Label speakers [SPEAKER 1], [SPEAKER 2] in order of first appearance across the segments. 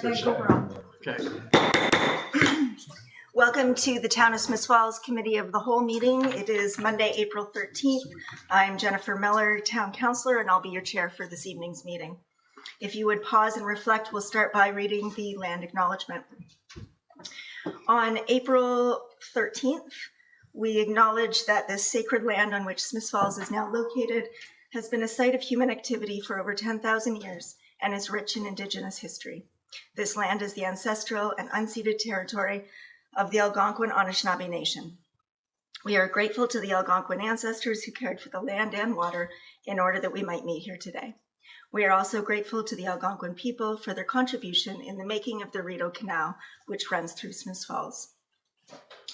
[SPEAKER 1] Okay.
[SPEAKER 2] Welcome to the Town of Smiths Falls Committee of the Whole meeting. It is Monday, April 13th. I'm Jennifer Miller, Town Councillor, and I'll be your chair for this evening's meeting. If you would pause and reflect, we'll start by reading the land acknowledgement. On April 13th, we acknowledge that this sacred land on which Smiths Falls is now located has been a site of human activity for over 10,000 years and is rich in Indigenous history. This land is the ancestral and unceded territory of the Algonquin Anishinaabe Nation. We are grateful to the Algonquin ancestors who cared for the land and water in order that we might meet here today. We are also grateful to the Algonquin people for their contribution in the making of the Rideau Canal, which runs through Smiths Falls.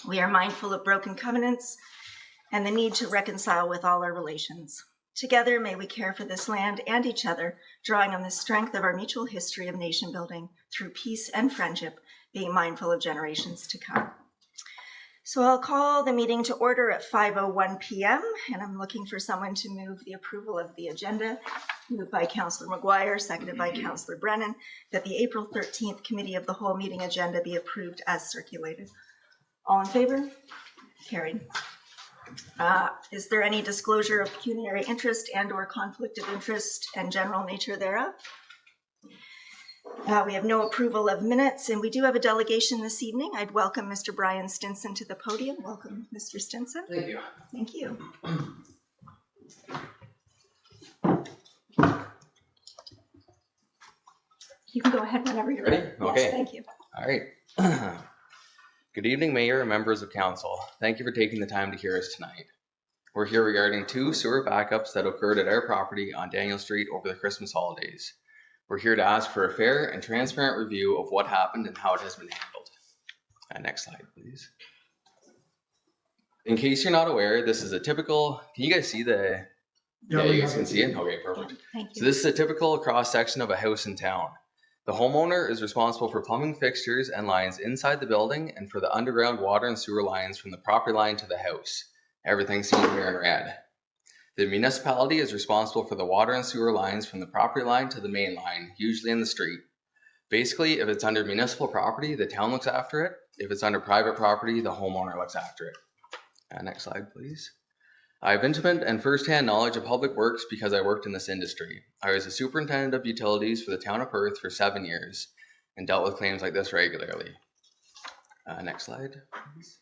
[SPEAKER 2] We are mindful of broken covenants and the need to reconcile with all our relations. Together, may we care for this land and each other, drawing on the strength of our mutual history of nation building through peace and friendship, being mindful of generations to come. So I'll call the meeting to order at 5:01 p.m. and I'm looking for someone to move the approval of the agenda, moved by Councillor McGuire, seconded by Councillor Brennan, that the April 13th Committee of the Whole meeting agenda be approved as circulated. All in favor? Carried. Is there any disclosure of pecuniary interest and or conflict of interest and general nature thereof? We have no approval of minutes, and we do have a delegation this evening. I'd welcome Mr. Brian Stinson to the podium. Welcome, Mr. Stinson.
[SPEAKER 1] Thank you.
[SPEAKER 2] Thank you. You can go ahead whenever you're ready.
[SPEAKER 3] Okay.
[SPEAKER 2] Yes, thank you.
[SPEAKER 3] All right. Good evening, Mayor and members of Council. Thank you for taking the time to hear us tonight. We're here regarding 2 sewer backups that occurred at our property on Daniel Street over the Christmas holidays. We're here to ask for a fair and transparent review of what happened and how it has been handled. Next slide, please. In case you're not aware, this is a typical, can you guys see the, yeah you guys can see it? Okay, perfect.
[SPEAKER 2] Thank you.
[SPEAKER 3] So this is a typical cross section of a house in town. The homeowner is responsible for plumbing fixtures and lines inside the building and for the underground water and sewer lines from the property line to the house. Everything's seen here in red. The municipality is responsible for the water and sewer lines from the property line to the main line, usually in the street. Basically, if it's under municipal property, the town looks after it. If it's under private property, the homeowner looks after it. Next slide, please. I have intimate and first-hand knowledge of public works because I worked in this industry. I was a superintendent of utilities for the town of Perth for 7 years and dealt with claims like this regularly. Next slide, please.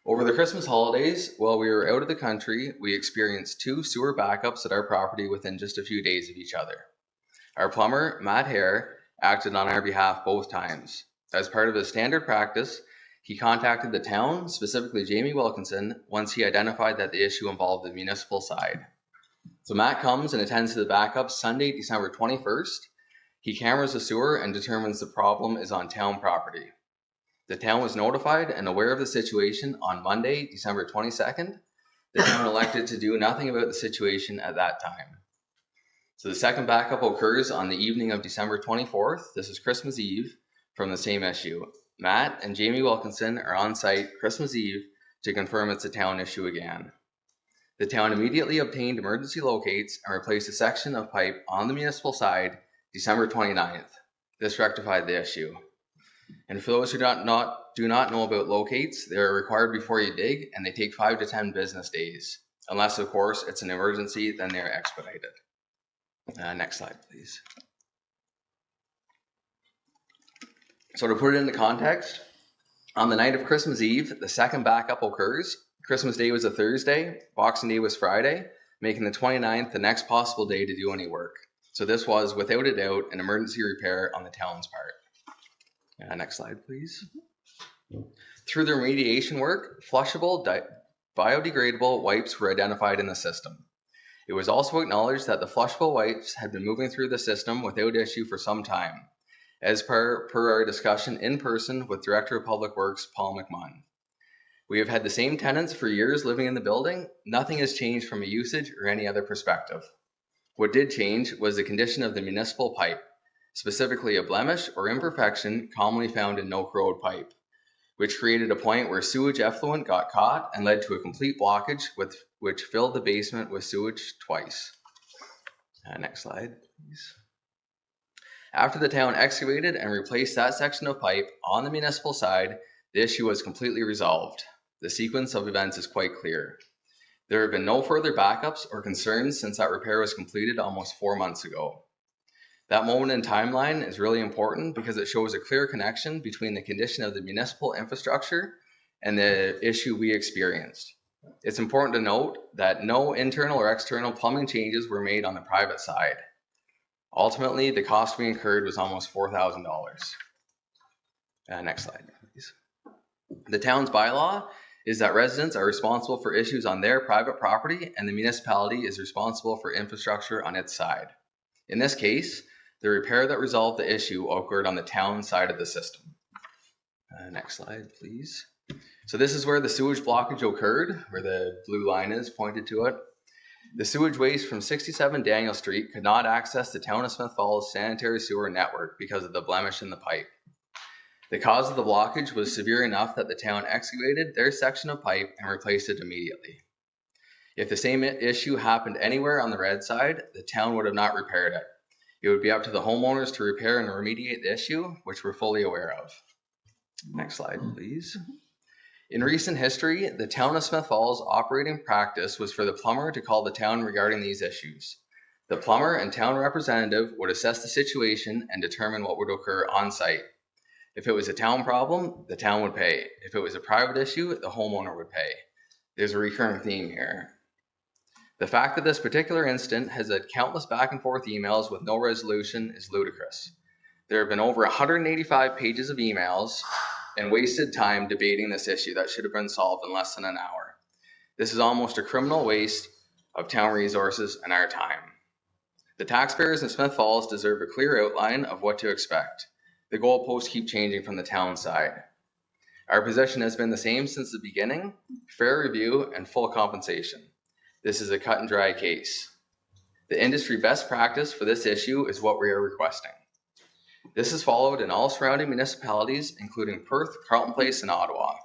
[SPEAKER 3] Over the Christmas holidays, while we were out of the country, we experienced 2 sewer backups at our property within just a few days of each other. Our plumber, Matt Hare, acted on our behalf both times. As part of his standard practice, he contacted the town, specifically Jamie Wilkinson, once he identified that the issue involved the municipal side. So Matt comes and attends to the backup Sunday, December 21st. He cameras the sewer and determines the problem is on town property. The town was notified and aware of the situation on Monday, December 22nd. The town elected to do nothing about the situation at that time. So the second backup occurs on the evening of December 24th. This is Christmas Eve from the same issue. Matt and Jamie Wilkinson are on site Christmas Eve to confirm it's a town issue again. The town immediately obtained emergency locates and replaced a section of pipe on the municipal side December 29th. This rectified the issue. And for those who do not know about locates, they're required before you dig and they take 5 to 10 business days. Unless, of course, it's an emergency, then they're expedited. Next slide, please. So to put it into context, on the night of Christmas Eve, the second backup occurs. Christmas Day was a Thursday, Boxing Day was Friday, making the 29th the next possible day to do any work. So this was, without a doubt, an emergency repair on the town's part. Next slide, please. Through the remediation work, flushable, biodegradable wipes were identified in the system. It was also acknowledged that the flushable wipes had been moving through the system without issue for some time, as per our discussion in person with Director of Public Works, Paul McMunn. We have had the same tenants for years living in the building. Nothing has changed from a usage or any other perspective. What did change was the condition of the municipal pipe, specifically a blemish or imperfection commonly found in no corrode pipe, which created a point where sewage effluent got caught and led to a complete blockage which filled the basement with sewage twice. Next slide, please. After the town excavated and replaced that section of pipe on the municipal side, the issue was completely resolved. The sequence of events is quite clear. There have been no further backups or concerns since that repair was completed almost 4 months ago. That moment in timeline is really important because it shows a clear connection between the condition of the municipal infrastructure and the issue we experienced. It's important to note that no internal or external plumbing changes were made on the private side. Ultimately, the cost we incurred was almost $4,000. Next slide, please. The town's bylaw is that residents are responsible for issues on their private property and the municipality is responsible for infrastructure on its side. In this case, the repair that resolved the issue occurred on the town side of the system. Next slide, please. So this is where the sewage blockage occurred, where the blue line is pointed to it. The sewage waste from 67 Daniel Street could not access the town of Smith Falls sanitary sewer network because of the blemish in the pipe. The cause of the blockage was severe enough that the town excavated their section of pipe and replaced it immediately. If the same issue happened anywhere on the red side, the town would have not repaired it. It would be up to the homeowners to repair and remediate the issue, which we're fully aware of. Next slide, please. In recent history, the town of Smith Falls operating practice was for the plumber to call the town regarding these issues. The plumber and town representative would assess the situation and determine what would occur on site. If it was a town problem, the town would pay. If it was a private issue, the homeowner would pay. There's a recurring theme here. The fact that this particular incident has had countless back and forth emails with no resolution is ludicrous. There have been over 185 pages of emails and wasted time debating this issue that should have been solved in less than an hour. This is almost a criminal waste of town resources and our time. The taxpayers in Smith Falls deserve a clear outline of what to expect. The goalposts keep changing from the town side. Our position has been the same since the beginning: fair review and full compensation. This is a cut and dry case. The industry best practice for this issue is what we are requesting. This is followed in all surrounding municipalities, including Perth, Carleton Place, and Ottawa.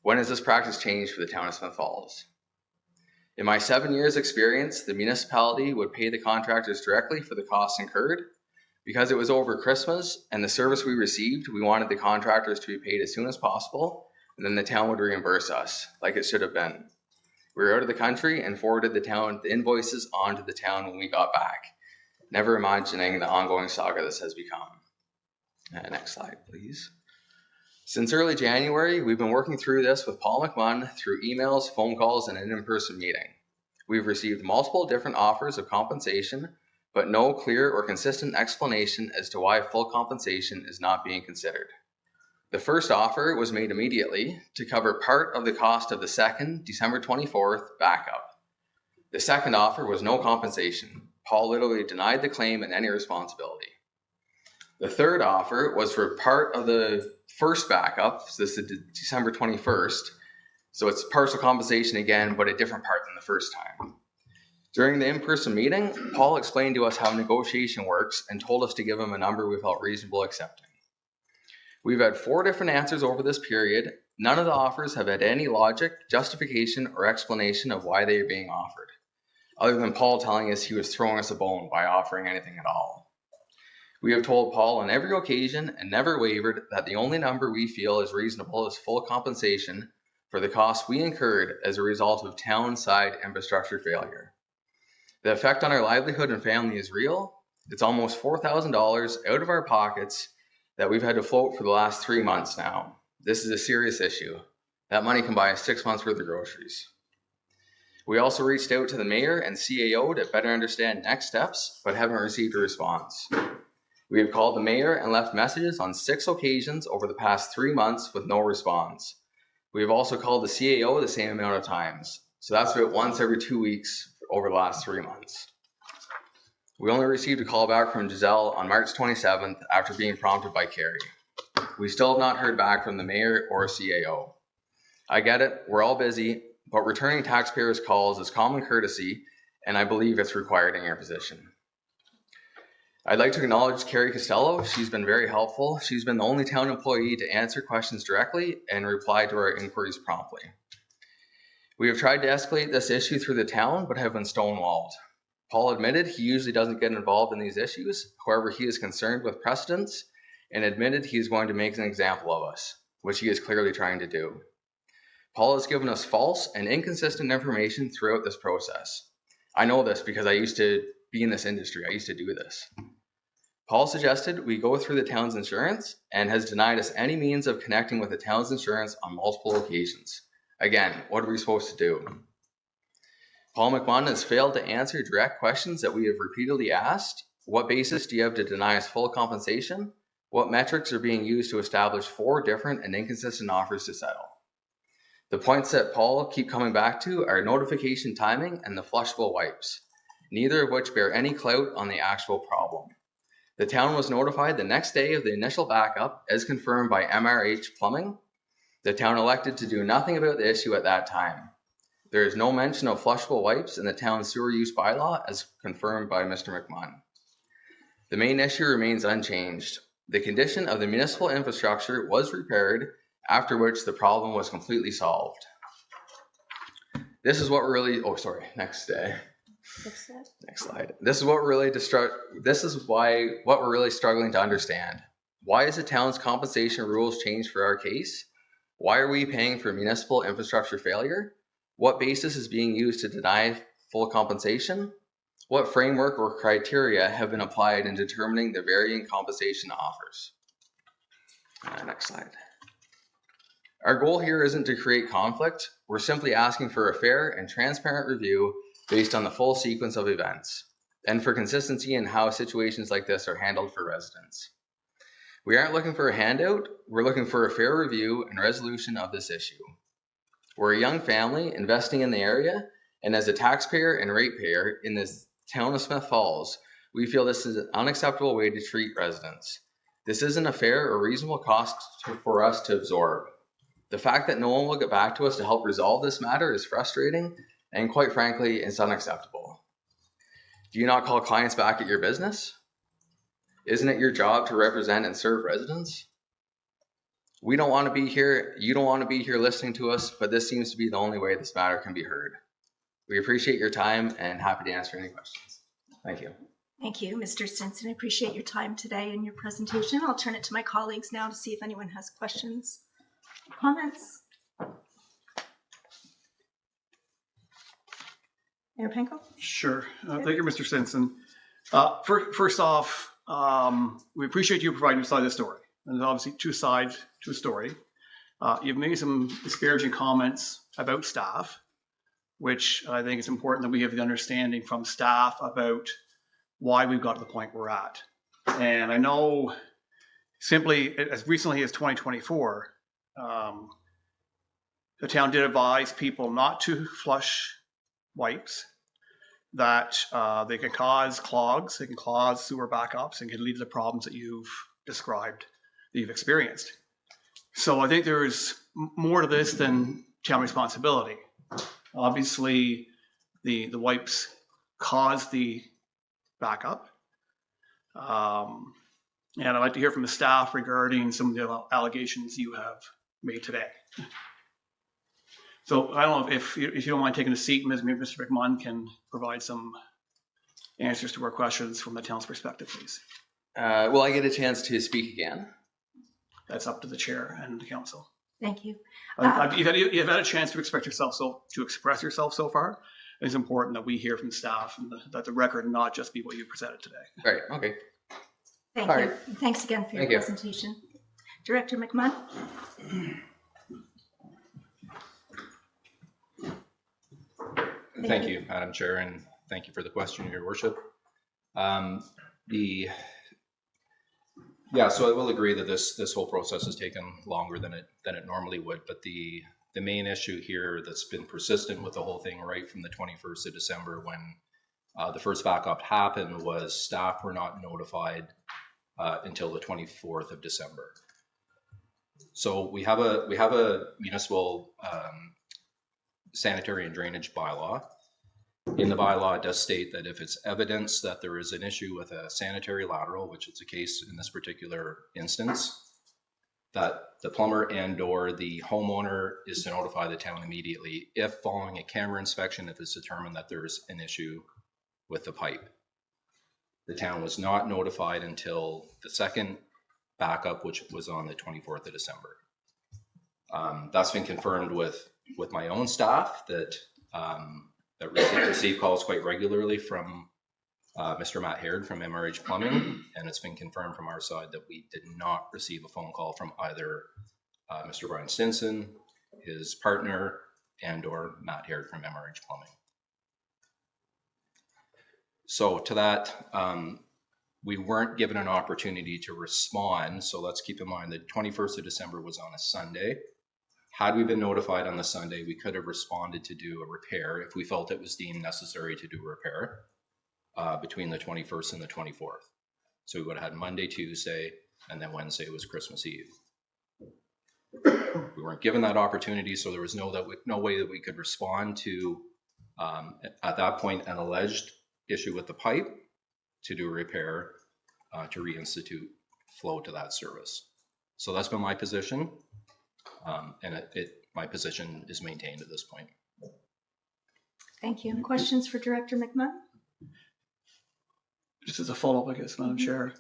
[SPEAKER 3] When has this practice changed for the town of Smith Falls? In my 7 years experience, the municipality would pay the contractors directly for the costs incurred. Because it was over Christmas and the service we received, we wanted the contractors to be paid as soon as possible, and then the town would reimburse us, like it should have been. We were out of the country and forwarded the invoices onto the town when we got back, never imagining the ongoing saga this has become. Next slide, please. Since early January, we've been working through this with Paul McMunn through emails, phone calls, and an in-person meeting. We've received multiple different offers of compensation, but no clear or consistent explanation as to why full compensation is not being considered. The first offer was made immediately to cover part of the cost of the second, December 24th, backup. The second offer was no compensation. Paul literally denied the claim and any responsibility. The third offer was for part of the first backup, so this is December 21st, so it's partial compensation again, but a different part than the first time. During the in-person meeting, Paul explained to us how negotiation works and told us to give him a number we felt reasonable accepting. We've had 4 different answers over this period. None of the offers have had any logic, justification, or explanation of why they are being offered, other than Paul telling us he was throwing us a bone by offering anything at all. We have told Paul on every occasion and never wavered that the only number we feel is reasonable is full compensation for the costs we incurred as a result of town-side infrastructure failure. The effect on our livelihood and family is real. It's almost $4,000 out of our pockets that we've had to float for the last 3 months now. This is a serious issue. That money can buy us 6 months worth of groceries. We also reached out to the mayor and CAO to better understand next steps, but haven't received a response. We have called the mayor and left messages on 6 occasions over the past 3 months with no response. We have also called the CAO the same amount of times. So that's about once every 2 weeks over the last 3 months. We only received a call back from Giselle on March 27th after being prompted by Carrie. We still have not heard back from the mayor or CAO. I get it, we're all busy, but returning taxpayers' calls is common courtesy, and I believe it's required in your position. I'd like to acknowledge Carrie Costello. She's been very helpful. She's been the only town employee to answer questions directly and reply to our inquiries promptly. We have tried to escalate this issue through the town, but have been stonewalled. Paul admitted he usually doesn't get involved in these issues. However, he is concerned with precedents and admitted he is going to make an example of us, which he is clearly trying to do. Paul has given us false and inconsistent information throughout this process. I know this because I used to be in this industry. I used to do this. Paul suggested we go through the town's insurance and has denied us any means of connecting with the town's insurance on multiple occasions. Again, what are we supposed to do? Paul McMahon has failed to answer direct questions that we have repeatedly asked. What basis do you have to deny us full compensation? What metrics are being used to establish 4 different and inconsistent offers to settle? The points that Paul keep coming back to are notification timing and the flushable wipes, neither of which bear any clout on the actual problem. The town was notified the next day of the initial backup, as confirmed by MRH Plumbing. The town elected to do nothing about the issue at that time. There is no mention of flushable wipes in the town's sewer use bylaw, as confirmed by Mr. McMahon. The main issue remains unchanged. The condition of the municipal infrastructure was repaired, after which the problem was completely solved. This is what really, next slide. This is what we're really struggling to understand. Why is the town's compensation rules changed for our case? Why are we paying for municipal infrastructure failure? What basis is being used to deny full compensation? What framework or criteria have been applied in determining the varying compensation offers? Next slide. Our goal here isn't to create conflict. We're simply asking for a fair and transparent review based on the full sequence of events, and for consistency in how situations like this are handled for residents. We aren't looking for a handout. We're looking for a fair review and resolution of this issue. We're a young family investing in the area, and as a taxpayer and ratepayer in this town of Smith Falls, we feel this is an unacceptable way to treat residents. This isn't a fair or reasonable cost for us to absorb. The fact that no one will get back to us to help resolve this matter is frustrating, and quite frankly, it's unacceptable. Do you not call clients back at your business? Isn't it your job to represent and serve residents? We don't want to be here, you don't want to be here listening to us, but this seems to be the only way this matter can be heard. We appreciate your time and happy to answer any questions. Thank you.
[SPEAKER 2] Thank you, Mr. Stinson. I appreciate your time today and your presentation. I'll turn it to my colleagues now to see if anyone has questions, comments. Mayor Panko?
[SPEAKER 1] Sure. Thank you, Mr. Stinson. First off, we appreciate you providing your side of the story. And there's obviously 2 sides to a story. You've made some disparaging comments about staff, which I think it's important that we have the understanding from staff about why we've got to the point we're at. And I know simply as recently as 2024, the town did advise people not to flush wipes, that they can cause clogs, they can cause sewer backups, and can lead to the problems that you've described, that you've experienced. So I think there's more to this than town responsibility. Obviously, the wipes cause the backup. And I'd like to hear from the staff regarding some of the allegations you have made today. So I don't know if you don't mind taking a seat, maybe Mr. McMahon can provide some answers to our questions from the town's perspective, please.
[SPEAKER 3] Will I get a chance to speak again?
[SPEAKER 1] That's up to the chair and the council.
[SPEAKER 2] Thank you.
[SPEAKER 1] You've had a chance to express yourself so far. It's important that we hear from staff and that the record not just be what you presented today.
[SPEAKER 3] Right. Okay.
[SPEAKER 2] Thank
[SPEAKER 3] All
[SPEAKER 2] you.
[SPEAKER 3] right.
[SPEAKER 2] Thanks again for your
[SPEAKER 3] Thank you.
[SPEAKER 2] presentation. Director McMahon?
[SPEAKER 4] Thank you, Madam Chair, and thank you for the question, Your Worship. So I will agree that this whole process has taken longer than it normally would, but the main issue here that's been persistent with the whole thing right from the 21st of December when the first backup happened was staff were not notified until the 24th of December. So we have a municipal sanitary and drainage bylaw. In the bylaw, it does state that if it's evidence that there is an issue with a sanitary lateral, which is the case in this particular instance, that the plumber and/or the homeowner is to notify the town immediately if following a camera inspection, if it's determined that there's an issue with the pipe. The town was not notified until the second backup, which was on the 24th of December. That's been confirmed with my own staff that receive calls quite regularly from Mr. Matt Haird from MRH Plumbing, and it's been confirmed from our side that we did not receive a phone call from either Mr. Brian Stinson, his partner, and or Matt Haird from MRH Plumbing. So to that, we weren't given an opportunity to respond. So let's keep in mind that 21st of December was on a Sunday. Had we been notified on the Sunday, we could have responded to do a repair if we felt it was deemed necessary to do a repair between the 21st and the 24th. So we would have had Monday, Tuesday, and then Wednesday was Christmas Eve. We weren't given that opportunity, so there was no way that we could respond to, at that point, an alleged issue with the pipe to do a repair to reinstitute flow to that service. So that's been my position, and my position is maintained at this point.
[SPEAKER 2] Thank you. Questions for Director McMahon?
[SPEAKER 1] Just as a follow-up, I guess, Madam Chair.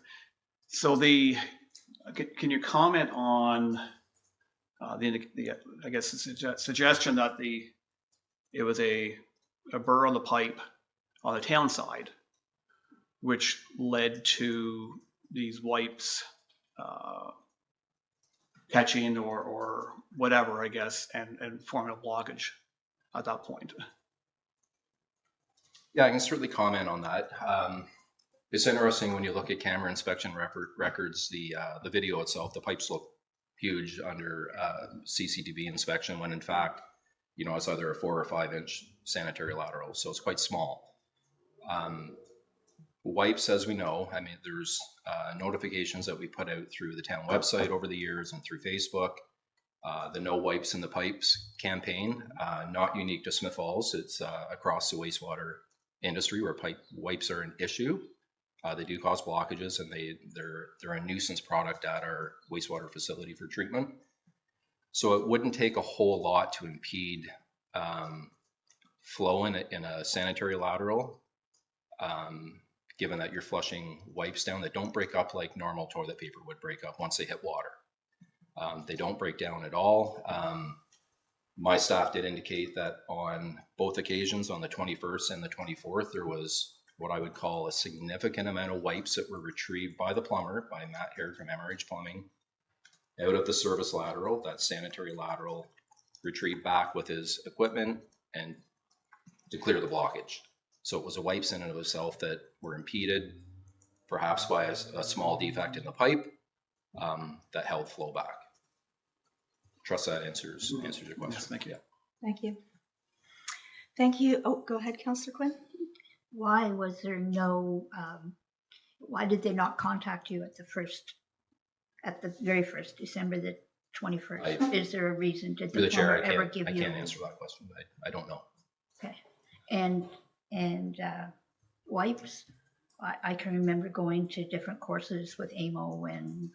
[SPEAKER 1] So can you comment on I guess the suggestion that it was a burr on the pipe on the town side, which led to these wipes catching or whatever, I guess, and forming a blockage at that point.
[SPEAKER 4] Yeah, I can certainly comment on that. It's interesting when you look at camera inspection records, the video itself, the pipes look huge under CCTV inspection, when in fact, it's either a 4 or 5 inch sanitary lateral, so it's quite small. Wipes, as we know, I mean, there's notifications that we put out through the town website over the years and through Facebook. The No Wipes in the Pipes campaign, not unique to Smith Falls. It's across the wastewater industry where pipe wipes are an issue. They do cause blockages, and they're a nuisance product at our wastewater facility for treatment. So it wouldn't take a whole lot to impede flow in a sanitary lateral, given that you're flushing wipes down that don't break up like normal toilet paper would break up once they hit water. They don't break down at all. My staff did indicate that on both occasions, on the 21st and the 24th, there was what I would call a significant amount of wipes that were retrieved by the plumber, by Matt Haird from MRH Plumbing, out of the service lateral, that sanitary lateral, retrieved back with his equipment and to clear the blockage. So it was a wipes in and of itself that were impeded, perhaps by a small defect in the pipe that held flow back. Trust that answers your question.
[SPEAKER 1] Yes, thank you.
[SPEAKER 2] Thank you. Thank you. Oh, go ahead, Councillor Quinn.
[SPEAKER 5] Why was there no, why did they not contact you at the very first, December the 21st? Is there a reason? Did the plumber ever give you?
[SPEAKER 4] I can't answer that question. I don't know.
[SPEAKER 5] Okay. And wipes, I can remember going to different courses with AMO and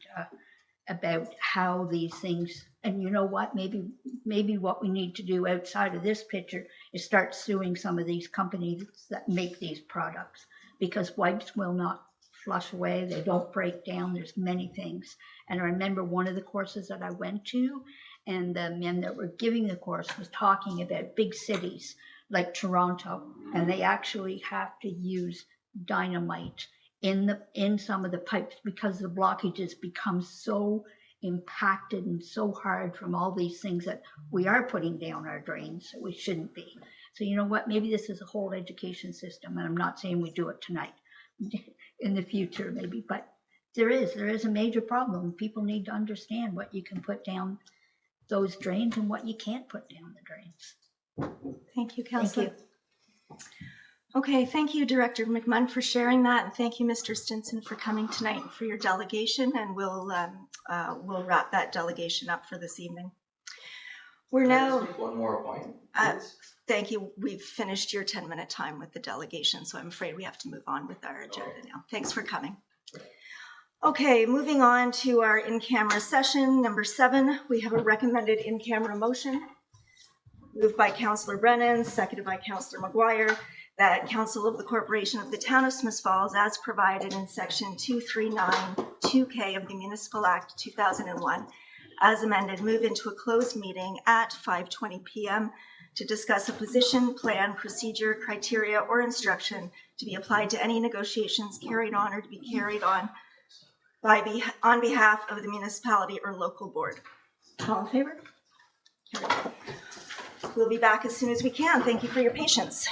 [SPEAKER 5] about how these things, and you know what, maybe what we need to do outside of this picture is start suing some of these companies that make these products, because wipes will not flush away, they don't break down, there's many things. And I remember one of the courses that I went to, and the men that were giving the course was talking about big cities like Toronto, and they actually have to use dynamite in some of the pipes because the blockages become so impacted and so hard from all these things that we are putting down our drains that we shouldn't be. So you know what, maybe this is a whole education system, and I'm not saying we do it tonight, in the future maybe, but there is a major problem. People need to understand what you can put down those drains and what you can't put down the drains.
[SPEAKER 2] Thank you, Councillor. Thank you. Okay, thank you, Director McMahon, for sharing that, and thank you, Mr. Stinson, for coming tonight and for your delegation, and we'll wrap that delegation up for this evening. We're now...
[SPEAKER 3] One more point.
[SPEAKER 2] Thank you. We've finished your 10-minute time with the delegation, so I'm afraid we have to move on with our agenda now. Thanks for coming. Okay, moving on to our in-camera session. Number 7, we have a recommended in-camera motion. Moved by Councillor Brennan, seconded by Councillor McGuire, that Council of the Corporation of the Town of Smith Falls, as provided in Section 2392K of the Municipal Act 2001, as amended, move into a closed meeting at 5:20 p.m. to discuss a position, plan, procedure, criteria, or instruction to be applied to any negotiations carried on or to be carried on on behalf of the municipality or local board. All in favor? Carried. We'll be back as soon as we can. Thank you for your patience.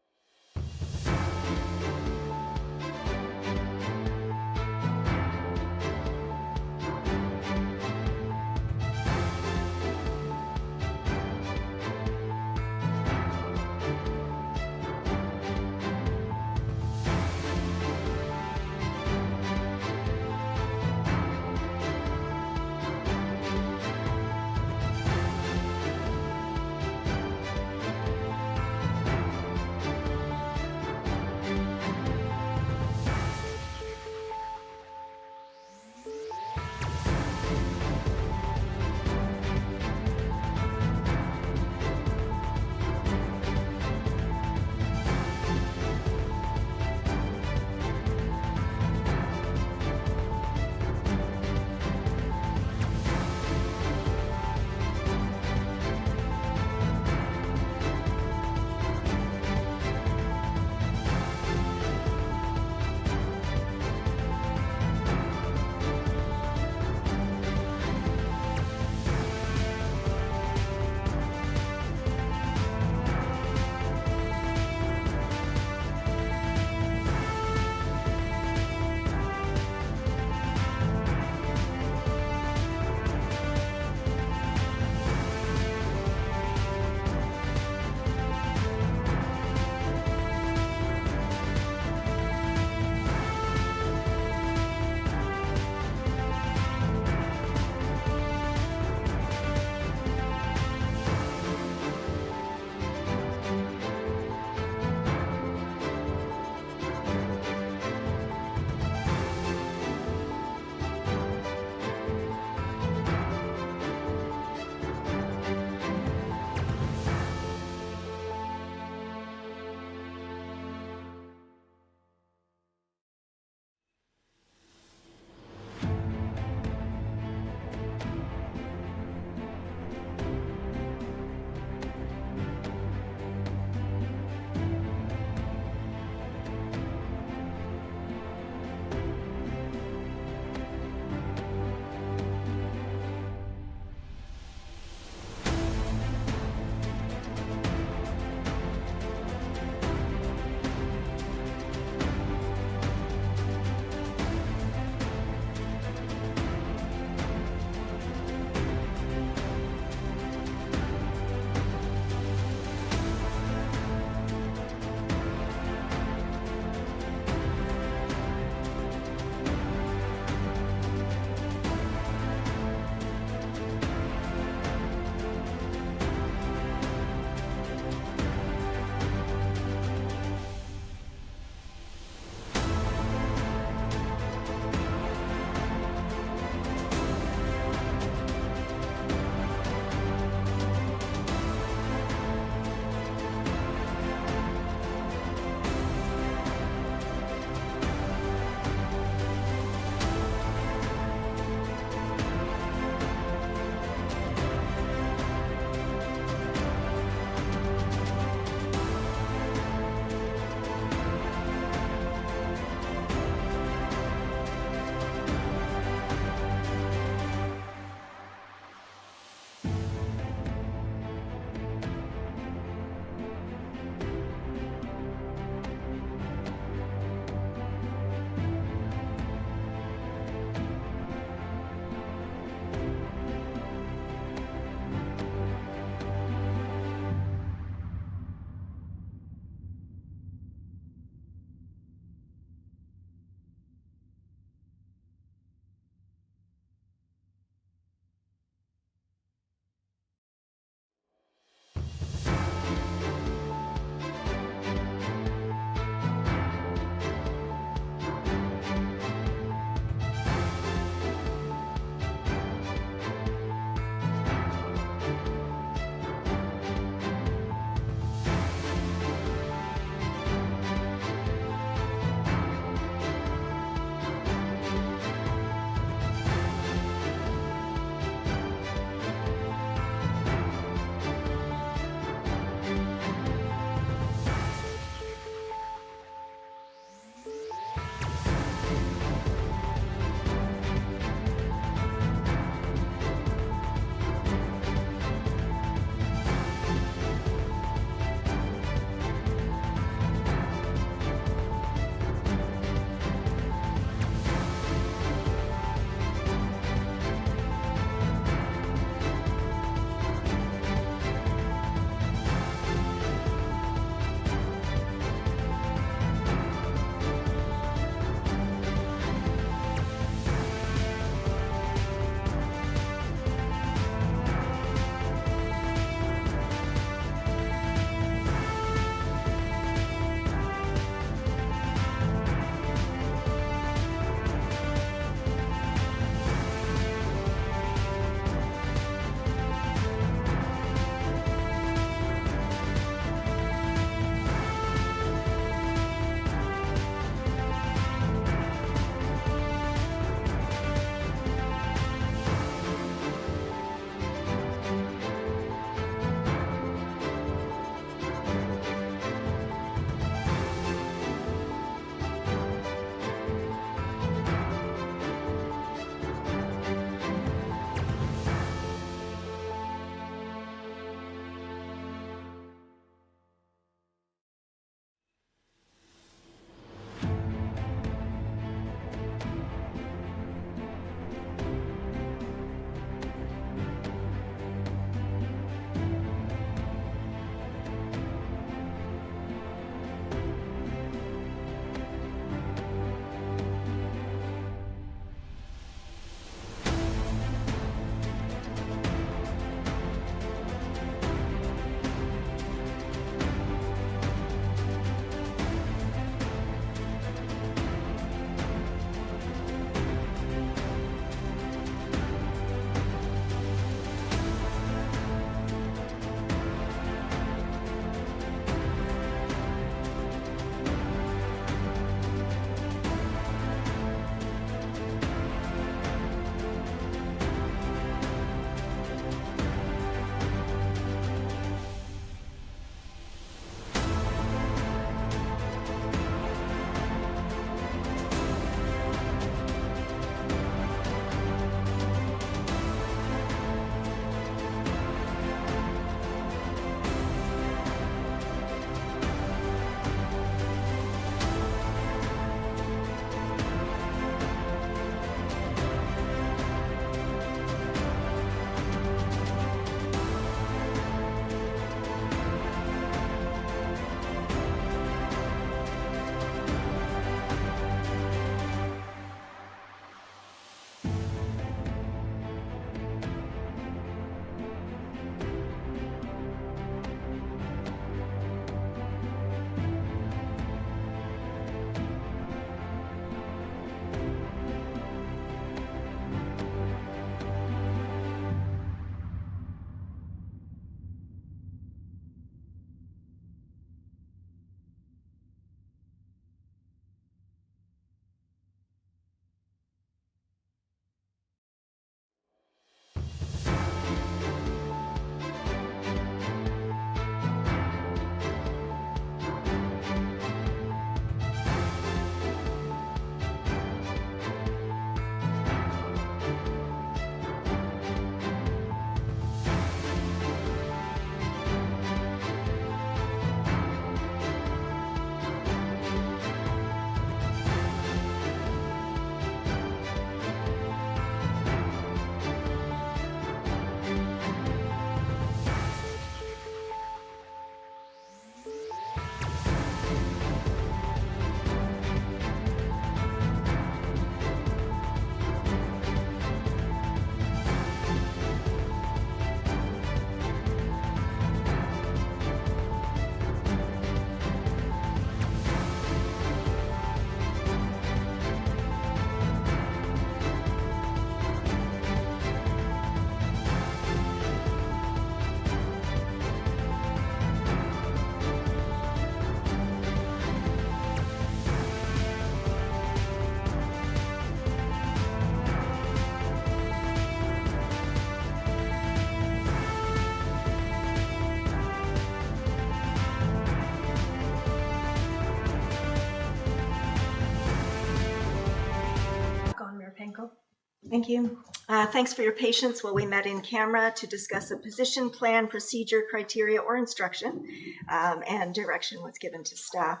[SPEAKER 2] Thank you. Thanks for your patience while we met in camera to discuss a position, plan, procedure, criteria, or instruction, and direction was given to staff.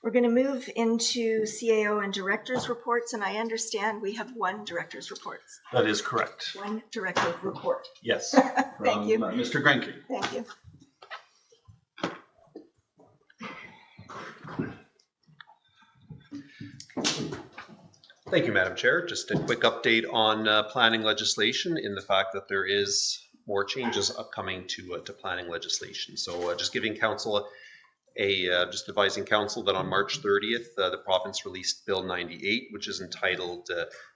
[SPEAKER 2] We're going to move into CAO and director's reports, and I understand we have one director's report.
[SPEAKER 6] That is correct.
[SPEAKER 2] One director's report.
[SPEAKER 6] Yes.
[SPEAKER 2] Thank you.
[SPEAKER 6] Mr. Grenke.
[SPEAKER 2] Thank you.
[SPEAKER 7] Thank you, Madam Chair. Just a quick update on planning legislation in the fact that there is more changes upcoming to planning legislation. So just giving council just advising council that on March 30th, the province released Bill 98, which is entitled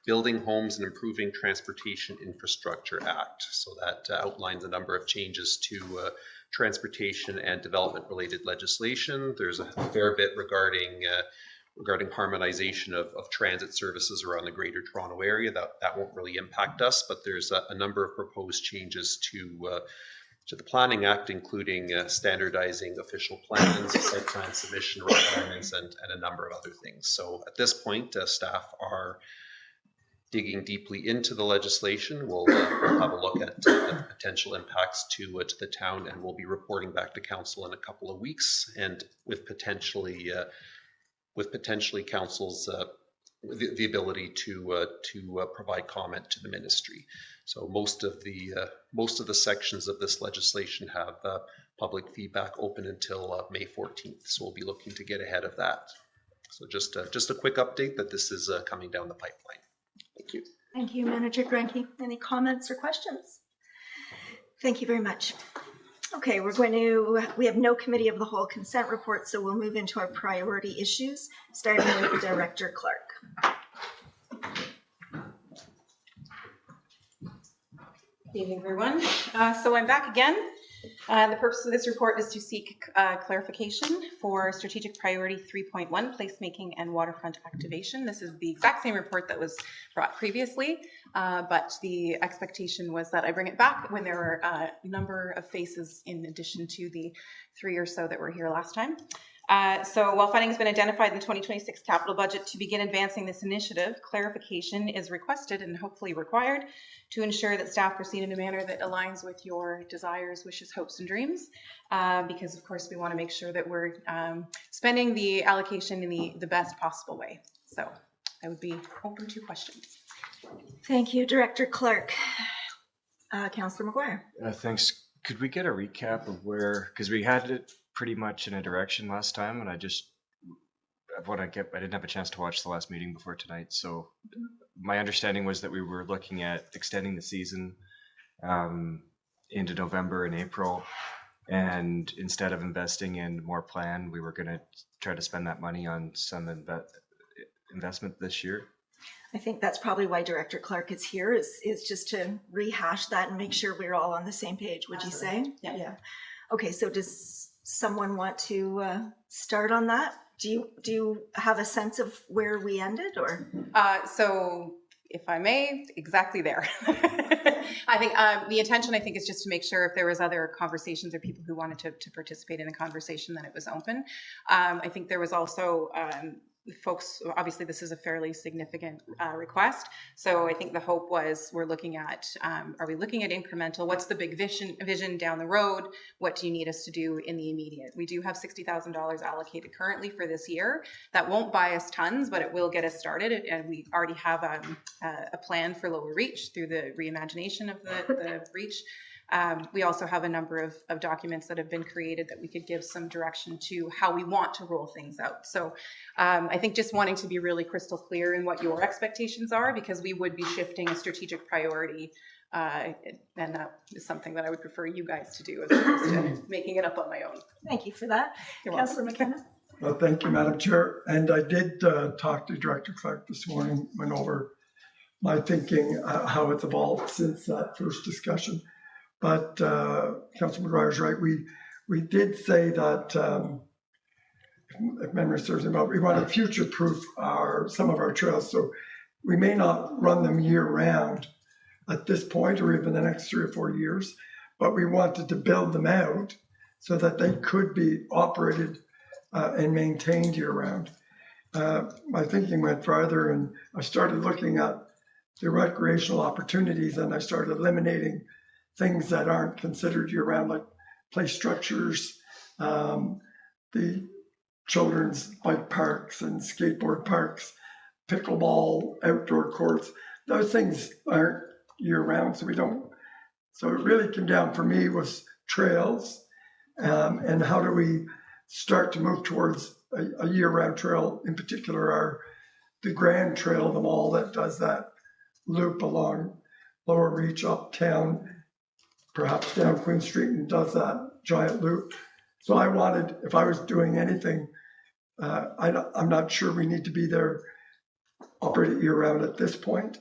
[SPEAKER 7] Building Homes and Improving Transportation Infrastructure Act. So that outlines a number of changes to transportation and development related legislation. There's a fair bit regarding harmonization of transit services around the Greater Toronto Area. That won't really impact us, but there's a number of proposed changes to the Planning Act, including standardizing official plans, site plan submission requirements, and a number of other things. So at this point, staff are digging deeply into the legislation. We'll have a look at the potential impacts to the town, and we'll be reporting back to council in a couple of weeks, and with potentially council's the ability to provide comment to the ministry. So most of the sections of this legislation have public feedback open until May 14th. So we'll be looking to get ahead of that. So just a quick update that this is coming down the pipeline. Thank you.
[SPEAKER 2] Thank you, Manager Grenke. Any comments or questions? Thank you very much. Okay, we have no committee of the whole consent report, so we'll move into our priority issues, starting with Director Clark.
[SPEAKER 8] Good evening, everyone. So I'm back again. The purpose of this report is to seek clarification for strategic priority 3.1, placemaking and waterfront activation. This is the exact same report that was brought previously, but the expectation was that I bring it back when there are a number of faces in addition to the 3 or so that were here last time. So while funding has been identified in the 2026 capital budget to begin advancing this initiative, clarification is requested and hopefully required to ensure that staff proceed in a manner that aligns with your desires, wishes, hopes, and dreams, because of course we want to make sure that we're spending the allocation in the best possible way. So I would be open to questions.
[SPEAKER 2] Thank you, Director Clark. Councillor McGuire.
[SPEAKER 9] Thanks. Could we get a recap of where, because we had it pretty much in a direction last time, and I didn't have a chance to watch the last meeting before tonight. So my understanding was that we were looking at extending the season into November and April, and instead of investing in more plan, we were going to try to spend that money on some investment this year.
[SPEAKER 2] I think that's probably why Director Clark is here, is just to rehash that and make sure we're all on the same page, would
[SPEAKER 8] Absolutely.
[SPEAKER 2] you say?
[SPEAKER 8] Yeah.
[SPEAKER 2] Okay, so does someone want to start on that? Do you have a sense of where we ended, or?
[SPEAKER 8] So if I may, exactly there. I think the intention, I think, is just to make sure if there was other conversations or people who wanted to participate in the conversation, then it was open. I think there was also folks, obviously this is a fairly significant request. So I think the hope was we're looking at, are we looking at incremental? What's the big vision down the road? What do you need us to do in the immediate? We do have $60,000 allocated currently for this year. That won't buy us tons, but it will get us started. And we already have a plan for Lower Reach through the reimagination of the Reach. We also have a number of documents that have been created that we could give some direction to how we want to roll things out. So I think just wanting to be really crystal clear in what your expectations are, because we would be shifting a strategic priority, and that is something that I would prefer you guys to do as opposed to making it up on my own.
[SPEAKER 2] Thank you for that.
[SPEAKER 8] You're welcome.
[SPEAKER 2] Councillor McKenna.
[SPEAKER 10] Well, thank you, Madam Chair. And I did talk to Director Clark this morning, went over my thinking, how it's evolved since that first discussion. But Councillor McGuire is right. We did say that, if memory serves me well, we want to future-proof some of our trails. So we may not run them year-round at this point, or even the next 3 or 4 years, but we wanted to build them out so that they could be operated and maintained year-round. My thinking went farther, and I started looking at the recreational opportunities, and I started eliminating things that aren't considered year-round, like play structures, the children's bike parks and skateboard parks, pickleball, outdoor courts. Those things aren't year-round, so we don't. So it really came down for me was trails, and how do we start to move towards a year-round trail, in particular the Grand Trail of the Mall that does that loop along Lower Reach uptown, perhaps down Queen Street, and does that giant loop. So I wanted, if I was doing anything, I'm not sure we need to be there, operate it year-round at this point,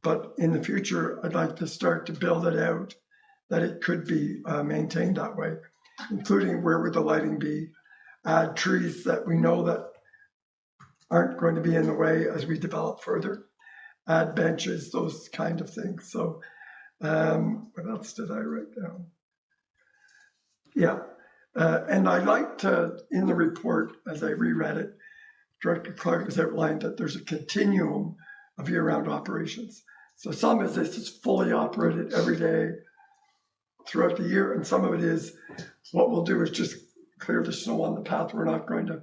[SPEAKER 10] but in the future, I'd like to start to build it out, that it could be maintained that way, including where would the lighting be, add trees that we know that aren't going to be in the way as we develop further, add benches, those kind of things. So what else did I write down? Yeah, and I liked in the report, as I reread it, Director Clark has outlined that there's a continuum of year-round operations. So some of this is fully operated every day throughout the year, and some of it is what we'll do is just clear the snow on the path. We're not going to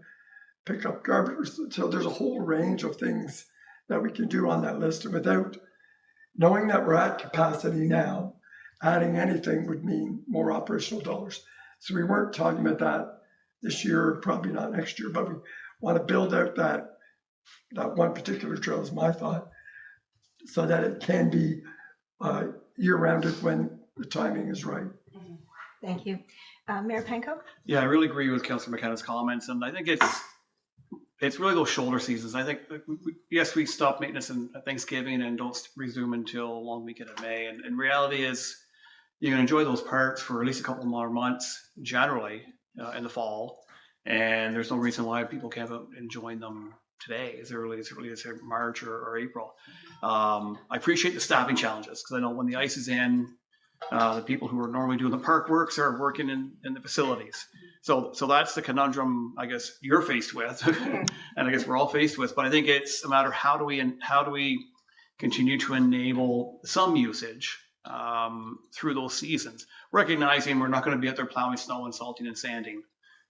[SPEAKER 10] pick up garbage. So there's a whole range of things that we can do on that list, and without knowing that we're at capacity now, adding anything would mean more operational dollars. So we weren't talking about that this year, probably not next year, but we want to build out that one particular trail is my thought, so that it can be year-rounded when the timing is right.
[SPEAKER 2] Thank you. Mayor Panko?
[SPEAKER 1] Yeah, I really agree with Councillor McKenna's comments, and I think it's really those shoulder seasons. I think, yes, we stop maintenance at Thanksgiving and don't resume until a long weekend in May. And reality is you can enjoy those parks for at least a couple more months, generally, in the fall. And there's no reason why people can't be enjoying them today, as early as March or April. I appreciate the staffing challenges, because I know when the ice is in, the people who are normally doing the park works are working in the facilities. So that's the conundrum I guess you're faced with, and I guess we're all faced with. But I think it's a matter of how do we continue to enable some usage through those seasons, recognizing we're not going to be out there plowing snow and salting and sanding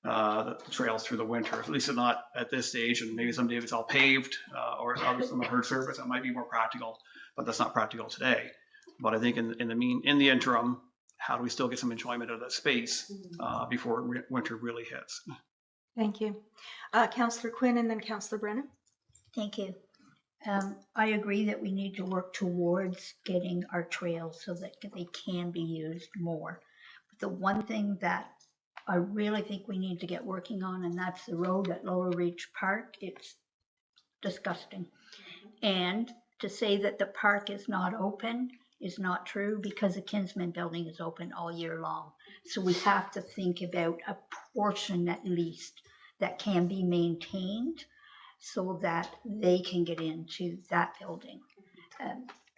[SPEAKER 1] the trails through the winter, at least not at this stage. And maybe someday if it's all paved or it's on the hard surface, that might be more practical, but that's not practical today. But I think in the interim, how do we still get some enjoyment of that space before winter really hits?
[SPEAKER 2] Thank you. Councillor Quinn and then Councillor Brennan.
[SPEAKER 5] Thank you. I agree that we need to work towards getting our trails so that they can be used more. But the one thing that I really think we need to get working on, and that's the road at Lower Reach Park. It's disgusting. And to say that the park is not open is not true, because the Kinsman building is open all year long. So we have to think about a portion at least that can be maintained so that they can get into that building.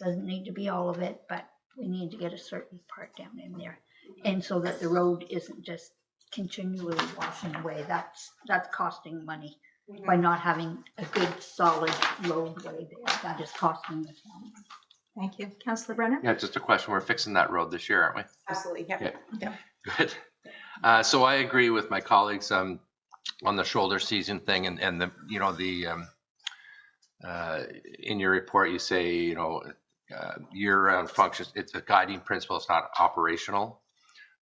[SPEAKER 5] Doesn't need to be all of it, but we need to get a certain part down in there. And so that the road isn't just continually washing away. That's costing money by not having a good solid roadway there. That is costing us money.
[SPEAKER 2] Thank you. Councillor Brennan?
[SPEAKER 6] Yeah, just a question. We're fixing that road this year, aren't we?
[SPEAKER 8] Absolutely, yeah.
[SPEAKER 6] Good. So I agree with my colleagues on the shoulder season thing, and the in your report you say year-round functions. It's a guiding principle. It's not operational.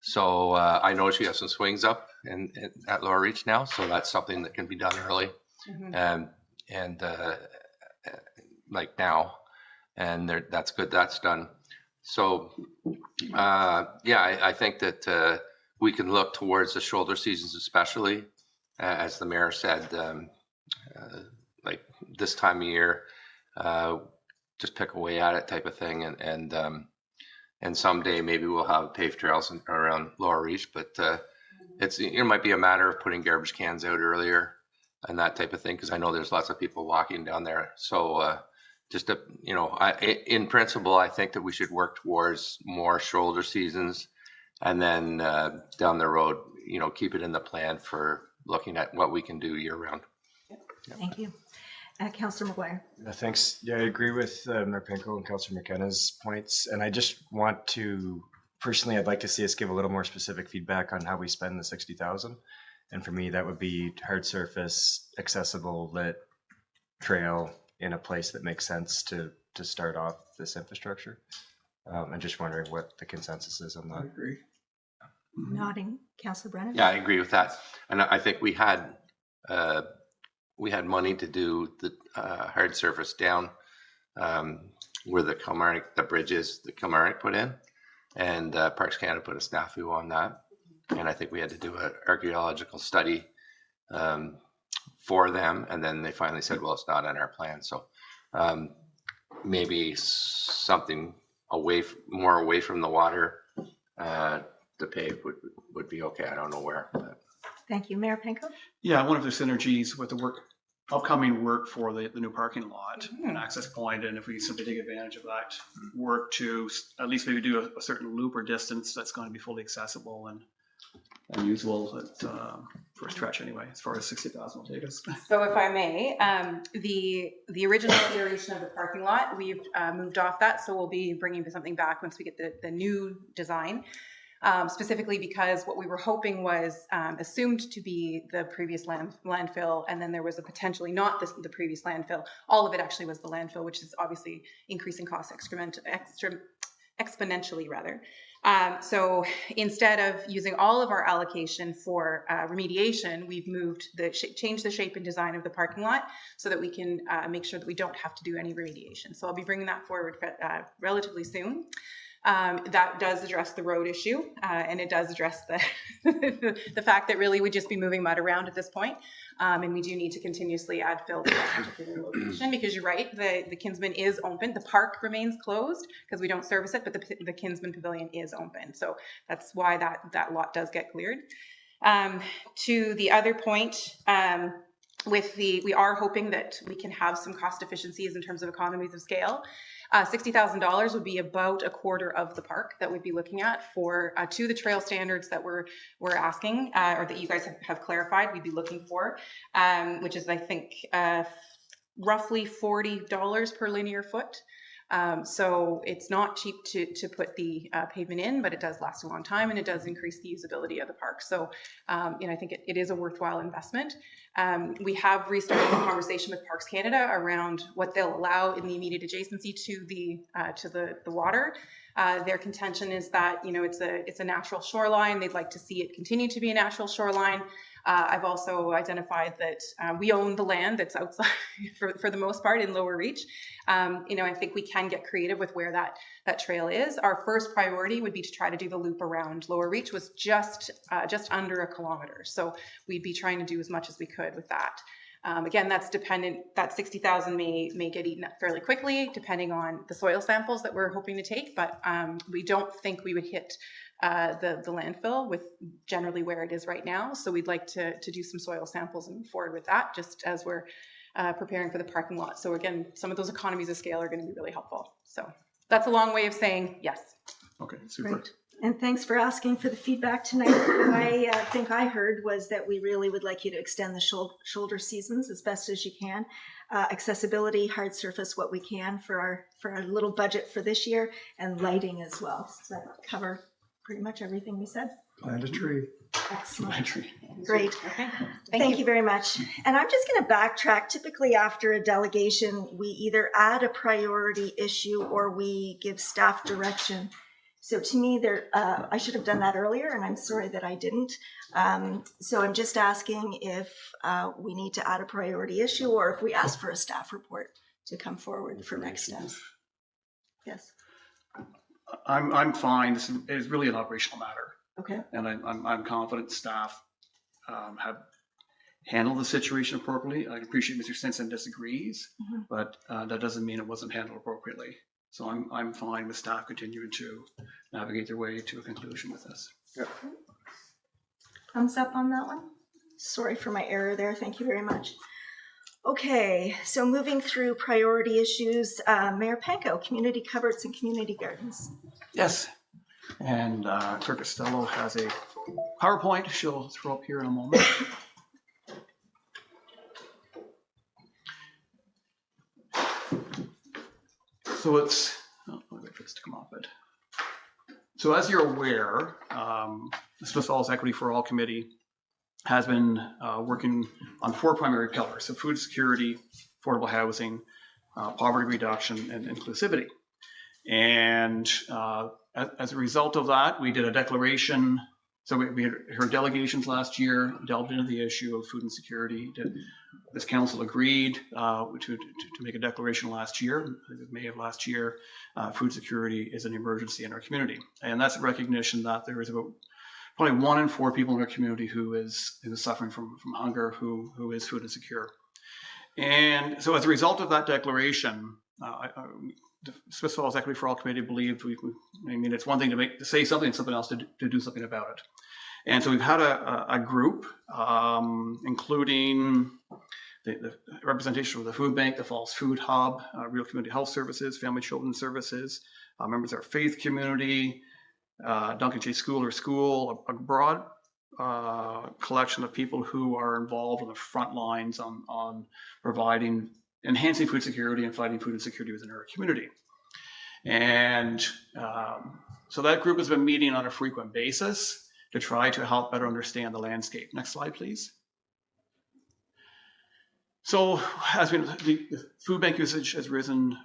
[SPEAKER 6] So I noticed you have some swings up at Lower Reach now, so that's something that can be done early, and like now. And that's good. That's done. So, I think that we can look towards the shoulder seasons, especially as the mayor said, like this time of year, just pick away at it type of thing. And someday maybe we'll have paved trails around Lower Reach, but it might be a matter of putting garbage cans out earlier and that type of thing, because I know there's lots of people walking down there. So. In principle, I think that we should work towards more shoulder seasons, and then down the road, keep it in the plan for looking at what we can do year round.
[SPEAKER 2] Thank you. Councillor McGuire.
[SPEAKER 9] Thanks. Yeah, I agree with Mayor Pinko and Councillor McKenna's points. And I just want to, personally, I'd like to see us give a little more specific feedback on how we spend the 60,000. And for me, that would be hard surface, accessible, lit trail in a place that makes sense to start off this infrastructure. I'm just wondering what the consensus is on
[SPEAKER 10] I
[SPEAKER 9] that.
[SPEAKER 10] agree.
[SPEAKER 2] Nodding. Councillor Brennan.
[SPEAKER 6] Yeah, I agree with that. And I think we had money to do the hard surface down where the Kilmarnock, the bridges that Kilmarnock put in, and Parks Canada put a snafu on that. And I think we had to do an archaeological study for them, and then they finally said, well, it's not on our plan. So maybe something more away from the water to pave would be okay. I don't know where. But.
[SPEAKER 2] Thank you. Mayor Panko?
[SPEAKER 1] Yeah, I wonder if there's synergies with the upcoming work for the new parking lot and access point, and if we simply take advantage of that work to at least maybe do a certain loop or distance that's going to be fully accessible and usable for a stretch anyway, as far as 60,000 will take us.
[SPEAKER 8] So if I may, the original iteration of the parking lot, we've moved off that, so we'll be bringing something back once we get the new design. Specifically because what we were hoping was assumed to be the previous landfill, and then there was a potentially not the previous landfill. All of it actually was the landfill, which is obviously increasing costs exponentially rather. So instead of using all of our allocation for remediation, we've changed the shape and design of the parking lot so that we can make sure that we don't have to do any remediation. So I'll be bringing that forward relatively soon. That does address the road issue, and it does address the fact that really we'd just be moving mud around at this point. And we do need to continuously add fill to that particular location, because you're right, the Kinsman is open. The park remains closed because we don't service it, but the Kinsman Pavilion is open. So that's why that lot does get cleared. To the other point, we are hoping that we can have some cost efficiencies in terms of economies of scale. $60,000 would be about a quarter of the park that we'd be looking at for to the trail standards that we're asking, or that you guys have clarified we'd be looking for, which is I think roughly $40 per linear foot. So it's not cheap to put the pavement in, but it does last a long time, and it does increase the usability of the park. So I think it is a worthwhile investment. We have restarted the conversation with Parks Canada around what they'll allow in the immediate adjacency to the water. Their contention is that it's a natural shoreline. They'd like to see it continue to be a natural shoreline. I've also identified that we own the land that's outside for the most part in Lower Reach. I think we can get creative with where that trail is. Our first priority would be to try to do the loop around Lower Reach, was just under a kilometer. So we'd be trying to do as much as we could with that. Again, that's dependent, that 60,000 may get eaten up fairly quickly, depending on the soil samples that we're hoping to take, but we don't think we would hit the landfill with generally where it is right now. So we'd like to do some soil samples and move forward with that, just as we're preparing for the parking lot. So again, some of those economies of scale are going to be really helpful. So that's a long way of saying yes.
[SPEAKER 1] Okay, super.
[SPEAKER 2] Great. And thanks for asking for the feedback tonight. What I think I heard was that we really would like you to extend the shoulder seasons as best as you can. Accessibility, hard surface, what we can for our little budget for this year, and lighting as well. So that cover pretty much everything we said.
[SPEAKER 10] Plant a tree.
[SPEAKER 2] Excellent. Great.
[SPEAKER 8] Okay.
[SPEAKER 2] Thank you very much. And I'm just going to backtrack. Typically after a delegation, we either add a priority issue or we give staff direction. So to me, I should have done that earlier, and I'm sorry that I didn't. So I'm just asking if we need to add a priority issue, or if we ask for a staff report to come forward for next steps. Yes.
[SPEAKER 1] I'm fine. This is really an operational matter,
[SPEAKER 2] Okay.
[SPEAKER 1] and I'm confident staff have handled the situation appropriately. I appreciate Mr. Stinson disagrees, but that doesn't mean it wasn't handled appropriately. So I'm fine with staff continuing to navigate their way to a conclusion with this.
[SPEAKER 10] Yep.
[SPEAKER 2] Thumbs up on that one. Sorry for my error there. Thank you very much. Okay, so moving through priority issues, Mayor Panko, community cupboards and community gardens.
[SPEAKER 1] Yes, and Clerk Costello has a PowerPoint she'll throw up here in a moment. So it's, oh, I'll wait for this to come off it. So as you're aware, the Smith Falls Equity for All Committee has been working on 4 primary pillars: so food security, affordable housing, poverty reduction, and inclusivity. And as a result of that, we did a declaration. So we had heard delegations last year, delved into the issue of food insecurity. This council agreed to make a declaration last year, I think it was May of last year. Food security is an emergency in our community. And that's a recognition that there is about probably 1 in 4 people in our community who is suffering from hunger, who is food insecure. And so as a result of that declaration, the Smith Falls Equity for All Committee believed it's one thing to say something and something else to do something about it. And so we've had a group, including the representation of the Food Bank, the Falls Food Hub, Real Community Health Services, Family Children Services, members of our faith community, Duncan J. School, a broad collection of people who are involved on the front lines on enhancing food security and fighting food insecurity within our community. And so that group has been meeting on a frequent basis to try to help better understand the landscape. Next slide, please. So the food bank usage has risen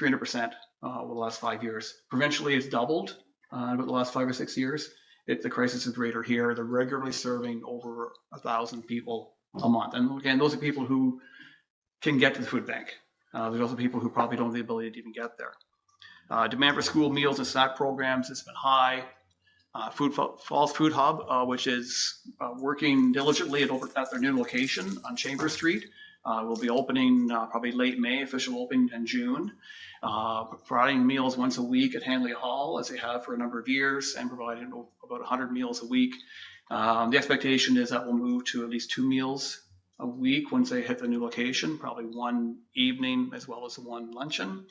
[SPEAKER 1] 300% over the last 5 years. Provincially, it's doubled over the last 5 or 6 years. The crisis is greater here. They're regularly serving over 1,000 people a month. And again, those are people who can get to the food bank. There's also people who probably don't have the ability to even get there. Demand for school meals and snack programs has been high. Falls Food Hub, which is working diligently at their new location on Chambers Street, will be opening probably late May, official opening in June. Providing meals once a week at Hanley Hall, as they have for a number of years, and providing about 100 meals a week. The expectation is that we'll move to at least 2 meals a week once they hit the new location, probably 1 evening as well as 1 luncheon.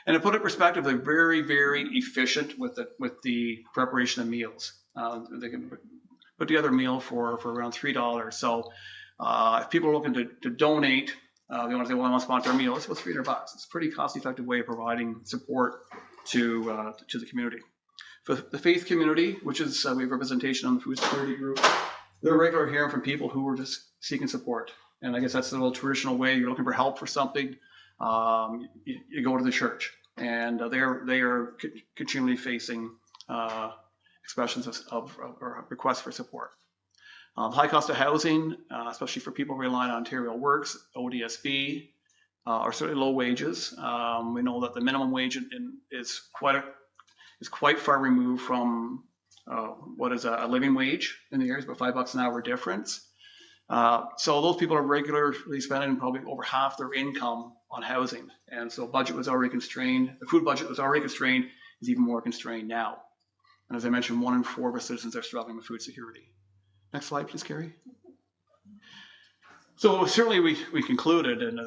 [SPEAKER 1] And to put it in perspective, they're very, very efficient with the preparation of meals. They can put together a meal for around $3. So if people are looking to donate, they want to say, well, I want to sponsor a meal, it's about $300. It's a pretty cost-effective way of providing support to the community. For the faith community, which is we have representation on the food security group, they're regularly hearing from people who are just seeking support. And I guess that's the little traditional way. You're looking for help for something, you go to the church. And they are continually facing expressions of requests for support. High cost of housing, especially for people relying on Ontario Works, ODSP, are certainly low wages. We know that the minimum wage is quite far removed from what is a living wage in the area, it's about $5 an hour difference. So those people are regularly spending probably over half their income on housing. And so budget was already constrained. The food budget was already constrained, is even more constrained now. And as I mentioned, 1 in 4 of our citizens are struggling with food security. Next slide, please, Carrie. So certainly we concluded, and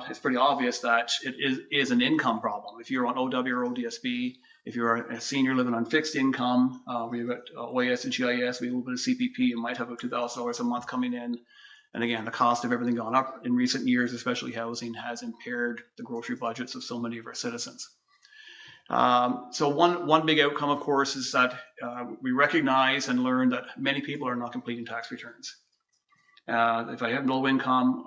[SPEAKER 1] it's pretty obvious that it is an income problem. If you're on OW or ODSP, if you're a senior living on fixed income, we've got OAS and GIS, we have a little bit of CPP, you might have about $2,000 a month coming in. And again, the cost of everything gone up in recent years, especially housing, has impaired the grocery budgets of so many of our citizens. So one big outcome, of course, is that we recognize and learn that many people are not completing tax returns. If I have low income,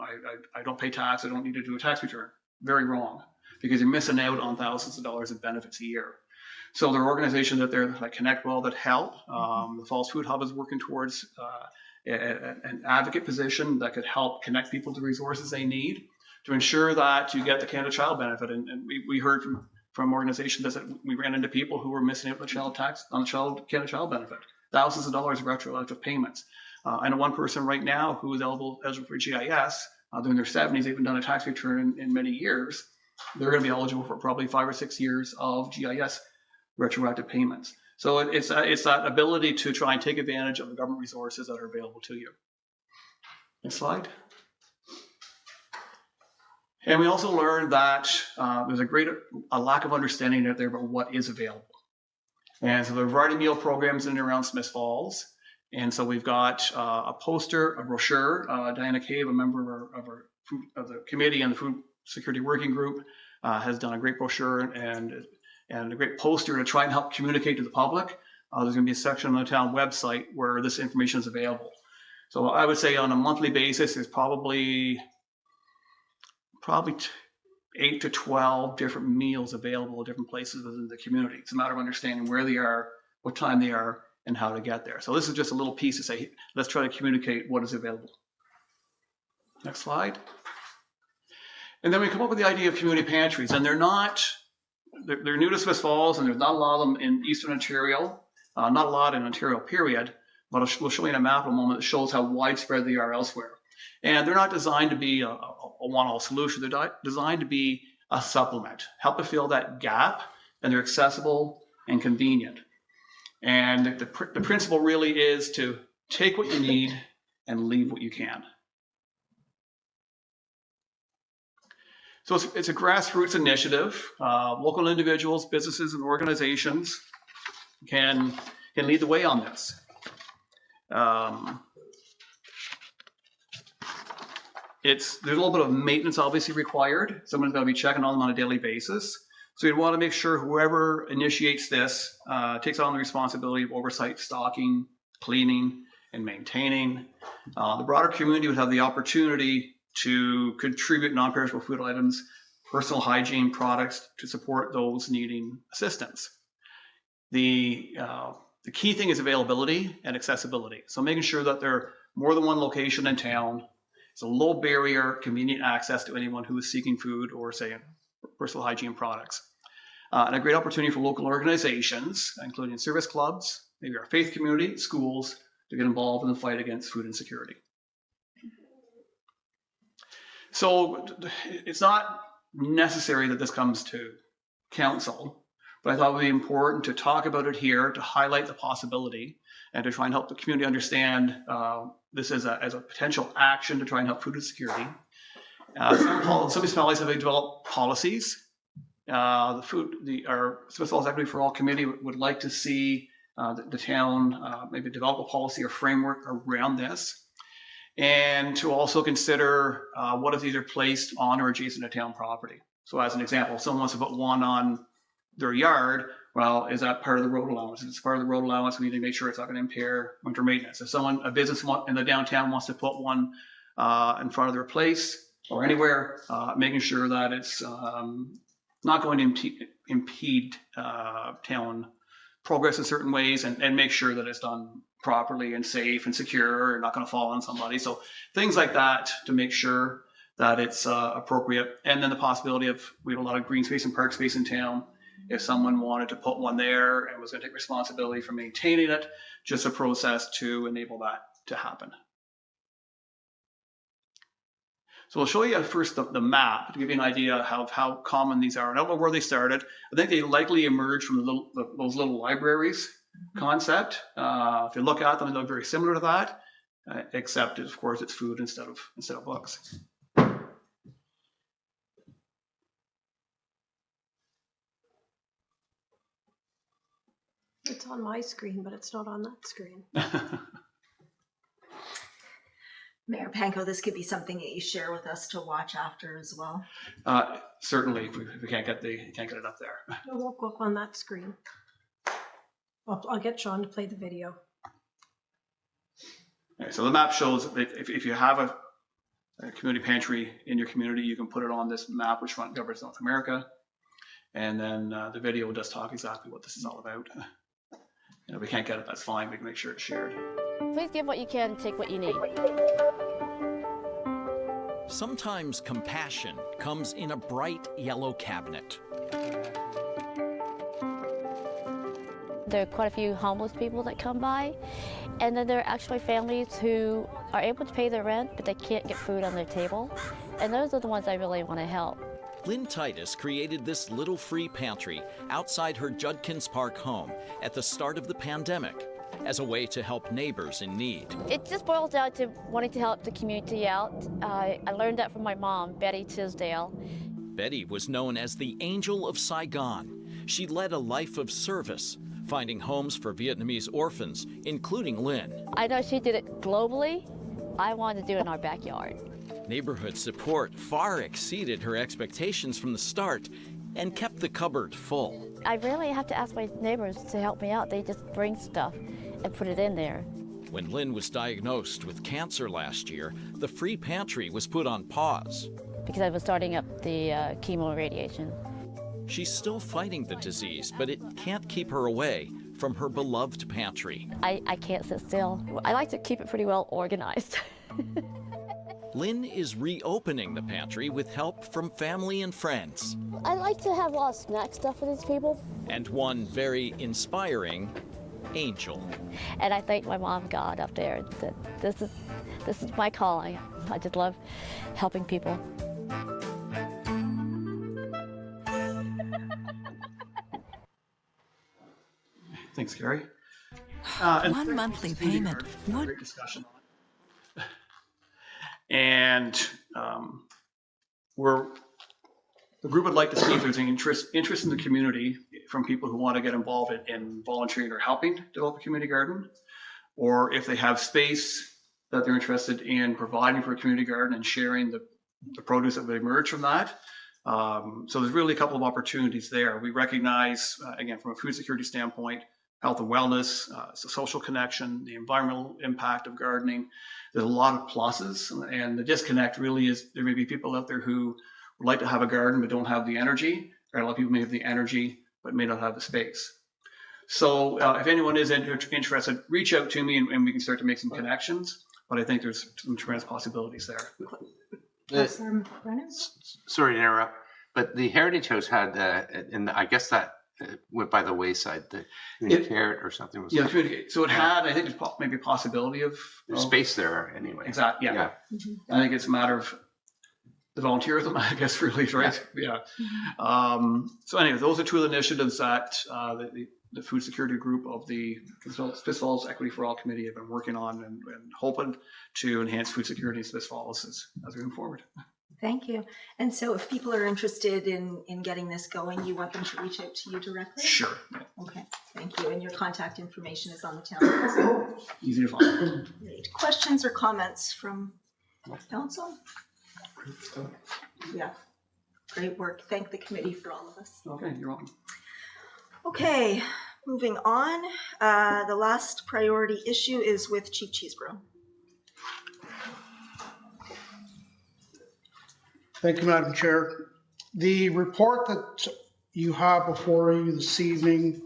[SPEAKER 1] I don't pay tax, I don't need to do a tax return. Very wrong, because you're missing out on thousands of dollars in benefits a year. So there are organizations out there like ConnectWell that help. The Falls Food Hub is working towards an advocate position that could help connect people to resources they need to ensure that you get the Canada Child Benefit. And we heard from organizations that we ran into people who were missing out on the Canada Child Benefit, thousands of dollars of retroactive payments. I know one person right now who is eligible for GIS. They're in their 70s, they haven't done a tax return in many years. They're going to be eligible for probably 5 or 6 years of GIS retroactive payments. So it's that ability to try and take advantage of the government resources that are available to you. Next slide. And we also learned that there's a lack of understanding out there about what is available. And so there are a variety of meal programs in and around Smith Falls. And so we've got a poster, a brochure. Diana Cave, a member of the committee and the Food Security Working Group, has done a great brochure and a great poster to try and help communicate to the public. There's going to be a section on the town website where this information is available. So I would say on a monthly basis, there's probably 8 to 12 different meals available at different places within the community. It's a matter of understanding where they are, what time they are, and how to get there. So this is just a little piece to say, let's try to communicate what is available. Next slide. And then we come up with the idea of community pantries, and they're new to Smith Falls, and there's not a lot of them in Eastern Ontario, not a lot in Ontario, period, but we'll show you in a map in a moment that shows how widespread they are elsewhere. And they're not designed to be a one-all solution. They're designed to be a supplement, help to fill that gap, and they're accessible and convenient. And the principle really is to take what you need and leave what you can. So it's a grassroots initiative. Local individuals, businesses, and organizations can lead the way on this. There's a little bit of maintenance obviously required. Someone's got to be checking on them on a daily basis. So you'd want to make sure whoever initiates this takes on the responsibility of oversight, stocking, cleaning, and maintaining. The broader community would have the opportunity to contribute non-perishable food items, personal hygiene products to support those needing assistance. The key thing is availability and accessibility. So making sure that there are more than one location in town. It's a low barrier, convenient access to anyone who is seeking food or, say, personal hygiene products. And a great opportunity for local organizations, including service clubs, maybe our faith community, schools, to get involved in the fight against food insecurity. So it's not necessary that this comes to council, but I thought it would be important to talk about it here, to highlight the possibility, and to try and help the community understand this as a potential action to try and help food insecurity. Some municipalities have developed policies. Our Smith Falls Equity for All committee would like to see the town maybe develop a policy or framework around this, and to also consider what if these are placed on or adjacent to town property. So as an example, if someone wants to put one on their yard, well, is that part of the road allowance? If it's part of the road allowance, we need to make sure it's not going to impair winter maintenance. If a business in the downtown wants to put one in front of their place or anywhere, making sure that it's not going to impede town progress in certain ways, and make sure that it's done properly and safe and secure and not going to fall on somebody. So things like that to make sure that it's appropriate. And then the possibility of, we have a lot of green space and park space in town. If someone wanted to put one there and was going to take responsibility for maintaining it, just a process to enable that to happen. So we'll show you first the map to give you an idea of how common these are. I don't know where they started. I think they likely emerged from those little libraries concept. If you look at them, they look very similar to that, except of course it's food instead of books.
[SPEAKER 11] It's on my screen, but it's not on that screen.
[SPEAKER 2] Mayor Panko, this could be something that you share with us to watch after as well.
[SPEAKER 1] Certainly, if we can't get it up there.
[SPEAKER 11] It won't go up on that screen. I'll get Sean to play the video.
[SPEAKER 1] Okay, so the map shows if you have a community pantry in your community, you can put it on this map which governs North America, and then the video does talk exactly what this is all about. If we can't get it, that's fine. We can make sure it's shared.
[SPEAKER 12] Please give what you can, take what you need.
[SPEAKER 13] Sometimes compassion comes in a bright yellow cabinet.
[SPEAKER 12] There are quite a few homeless people that come by, and then there are actually families who are able to pay their rent, but they can't get food on their table, and those are the ones I really want to help.
[SPEAKER 13] Lynn Titus created this little free pantry outside her Judkins Park home at the start of the pandemic as a way to help neighbors in need.
[SPEAKER 12] It just boils down to wanting to help the community out. I learned that from my mom, Betty Tisdale.
[SPEAKER 13] Betty was known as the Angel of Saigon. She led a life of service, finding homes for Vietnamese orphans, including Lynn.
[SPEAKER 12] I know she did it globally. I wanted to do it in our backyard.
[SPEAKER 13] Neighborhood support far exceeded her expectations from the start and kept the cupboard full.
[SPEAKER 12] I rarely have to ask my neighbors to help me out. They just bring stuff and put it in there.
[SPEAKER 13] When Lynn was diagnosed with cancer last year, the free pantry was put on pause.
[SPEAKER 12] Because I was starting up the chemo radiation.
[SPEAKER 13] She's still fighting the disease, but it can't keep her away from her beloved pantry.
[SPEAKER 12] I can't sit still. I like to keep it pretty well organized.
[SPEAKER 13] Lynn is reopening the pantry with help from family and friends.
[SPEAKER 12] I like to have a lot of snack stuff for these people.
[SPEAKER 13] And one very inspiring angel.
[SPEAKER 12] And I thank my mom, God, up there, that this is my calling. I just love helping people.
[SPEAKER 1] Thanks, Gary.
[SPEAKER 14] One monthly payment would.
[SPEAKER 1] Great discussion on it. And the group would like to see if there's any interest in the community from people who want to get involved in volunteering or helping develop a community garden, or if they have space that they're interested in providing for a community garden and sharing the produce that would emerge from that. So there's really a couple of opportunities there. We recognize, again, from a food security standpoint, health and wellness, the social connection, the environmental impact of gardening. There's a lot of pluses, and the disconnect really is there may be people out there who would like to have a garden but don't have the energy, or a lot of people may have the energy but may not have the space. So if anyone is interested, reach out to me and we can start to make some connections, but I think there's some tremendous possibilities there.
[SPEAKER 11] Councillor Brennan?
[SPEAKER 6] Sorry to interrupt, but the Heritage House had, and I guess that went by the wayside, the carrot or something was.
[SPEAKER 1] Yeah, so it had, I think there's maybe a possibility of
[SPEAKER 6] space there anyway.
[SPEAKER 1] Exactly, yeah. I think it's a matter of the volunteerism, I guess, really, right? Yeah. So anyway, those are two of the initiatives that the food security group of the Smiths Falls Equity for All Committee have been working on and hoping to enhance food security in Smiths Falls as we move forward.
[SPEAKER 2] Thank you. And so if people are interested in getting this going, you want them to reach out to you directly?
[SPEAKER 1] Sure.
[SPEAKER 2] Okay, thank you. And your contact information is on the town website.
[SPEAKER 1] Easy to find.
[SPEAKER 2] Great. Questions or comments from council? Yeah, great work. Thank the committee for all of this.
[SPEAKER 1] Okay, you're welcome.
[SPEAKER 2] Okay, moving on. The last priority issue is with Chief Cheeseborough.
[SPEAKER 15] Thank you, Madam Chair. The report that you have before you this evening,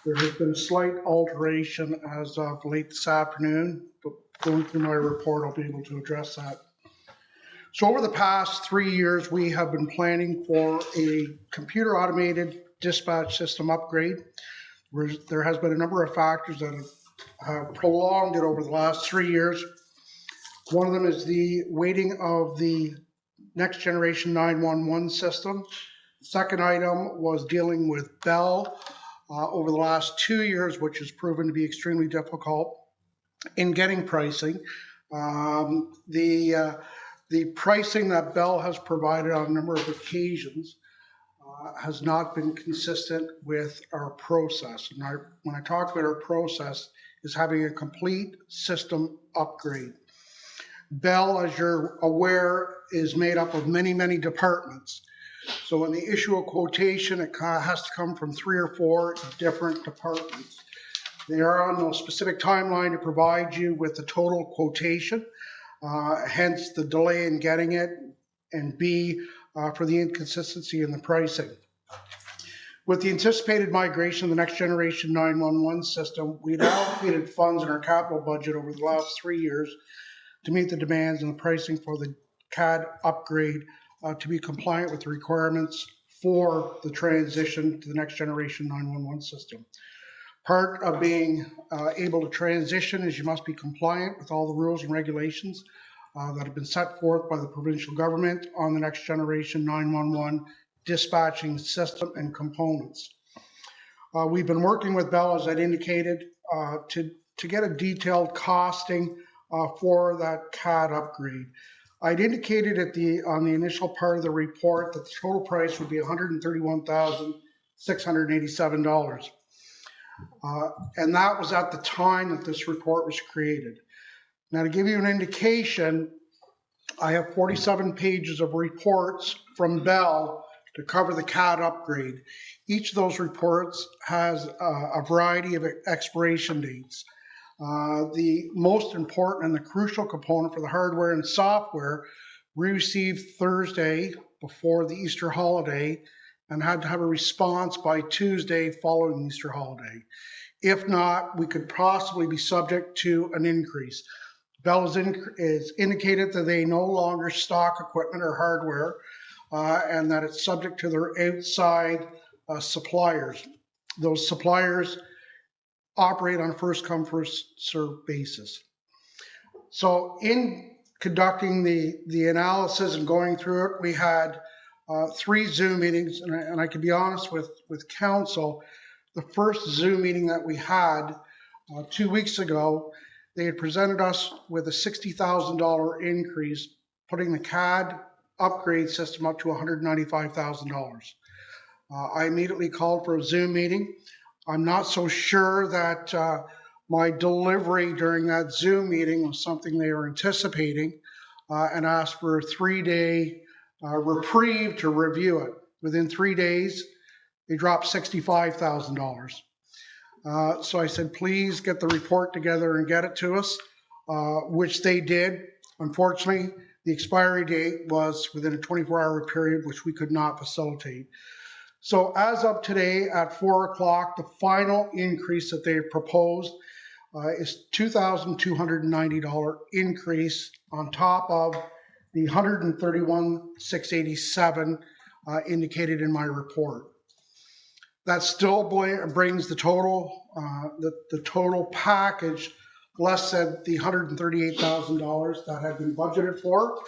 [SPEAKER 15] there has been a slight alteration as of late this afternoon, but going through my report, I'll be able to address that. So over the past 3 years, we have been planning for a computer automated dispatch system upgrade. There has been a number of factors that have prolonged it over the last 3 years. One of them is the waiting of the next generation 911 system. The second item was dealing with Bell over the last 2 years, which has proven to be extremely difficult in getting pricing. The pricing that Bell has provided on a number of occasions has not been consistent with our process. And when I talk about our process, is having a complete system upgrade. Bell, as you're aware, is made up of many, many departments. So when they issue a quotation, it has to come from 3 or 4 different departments. They are on a specific timeline to provide you with the total quotation, hence the delay in getting it, and B, for the inconsistency in the pricing. With the anticipated migration of the next generation 911 system, we'd allocated funds in our capital budget over the last 3 years to meet the demands and the pricing for the CAD upgrade to be compliant with the requirements for the transition to the next generation 911 system. Part of being able to transition is you must be compliant with all the rules and regulations that have been set forth by the provincial government on the next generation 911 dispatching system and components. We've been working with Bell, as I'd indicated, to get a detailed costing for that CAD upgrade. I'd indicated on the initial part of the report that the total price would be $131,687. And that was at the time that this report was created. Now, to give you an indication, I have 47 pages of reports from Bell to cover the CAD upgrade. Each of those reports has a variety of expiration dates. The most important and the crucial component for the hardware and software we received Thursday before the Easter holiday and had to have a response by Tuesday following the Easter holiday. If not, we could possibly be subject to an increase. Bell has indicated that they no longer stock equipment or hardware and that it's subject to their outside suppliers. Those suppliers operate on a first come, first served basis. So in conducting the analysis and going through it, we had 3 Zoom meetings, and I can be honest with council, the first Zoom meeting that we had 2 weeks ago, they had presented us with a $60,000 increase, putting the CAD upgrade system up to $195,000. I immediately called for a Zoom meeting. I'm not so sure that my delivery during that Zoom meeting was something they were anticipating, and asked for a 3-day reprieve to review it. Within 3 days, they dropped $65,000. So I said, please get the report together and get it to us, which they did. Unfortunately, the expiry date was within a 24-hour period, which we could not facilitate. So as of today at 4 o'clock, the final increase that they proposed is $2,290 increase on top of the $131,687 indicated in my report. That still brings the total the total package less than the $138,000 that had been budgeted for,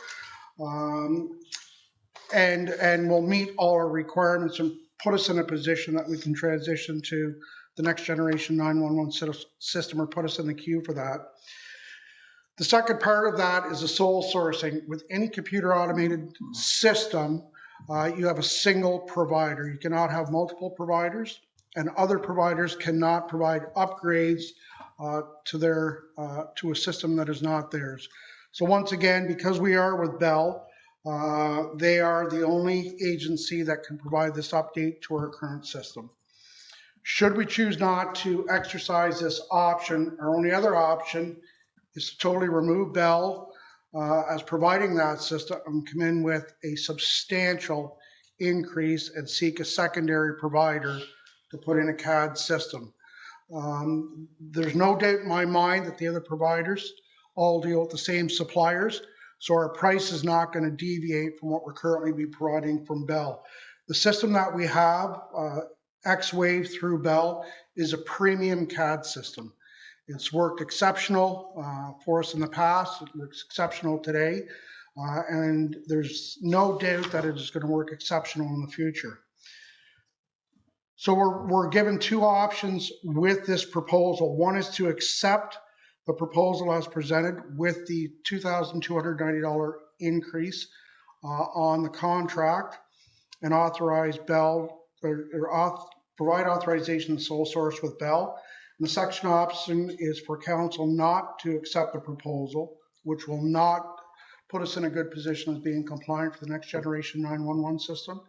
[SPEAKER 15] and will meet all our requirements and put us in a position that we can transition to the next generation 911 system or put us in the queue for that. The second part of that is the sole sourcing. With any computer automated system, you have a single provider. You cannot have multiple providers, and other providers cannot provide upgrades to a system that is not theirs. So once again, because we are with Bell, they are the only agency that can provide this update to our current system. Should we choose not to exercise this option, our only other option is to totally remove Bell as providing that system and come in with a substantial increase and seek a secondary provider to put in a CAD system. There's no doubt in my mind that the other providers all deal with the same suppliers, so our price is not going to deviate from what we're currently be providing from Bell. The system that we have, X-Wave through Bell, is a premium CAD system. It's worked exceptional for us in the past. It works exceptional today, and there's no doubt that it is going to work exceptional in the future. So we're given 2 options with this proposal. One is to accept the proposal as presented with the $2,290 increase on the contract and authorize Bell or provide authorization and sole source with Bell. And the second option is for council not to accept the proposal, which will not put us in a good position as being compliant for the next generation 911 system.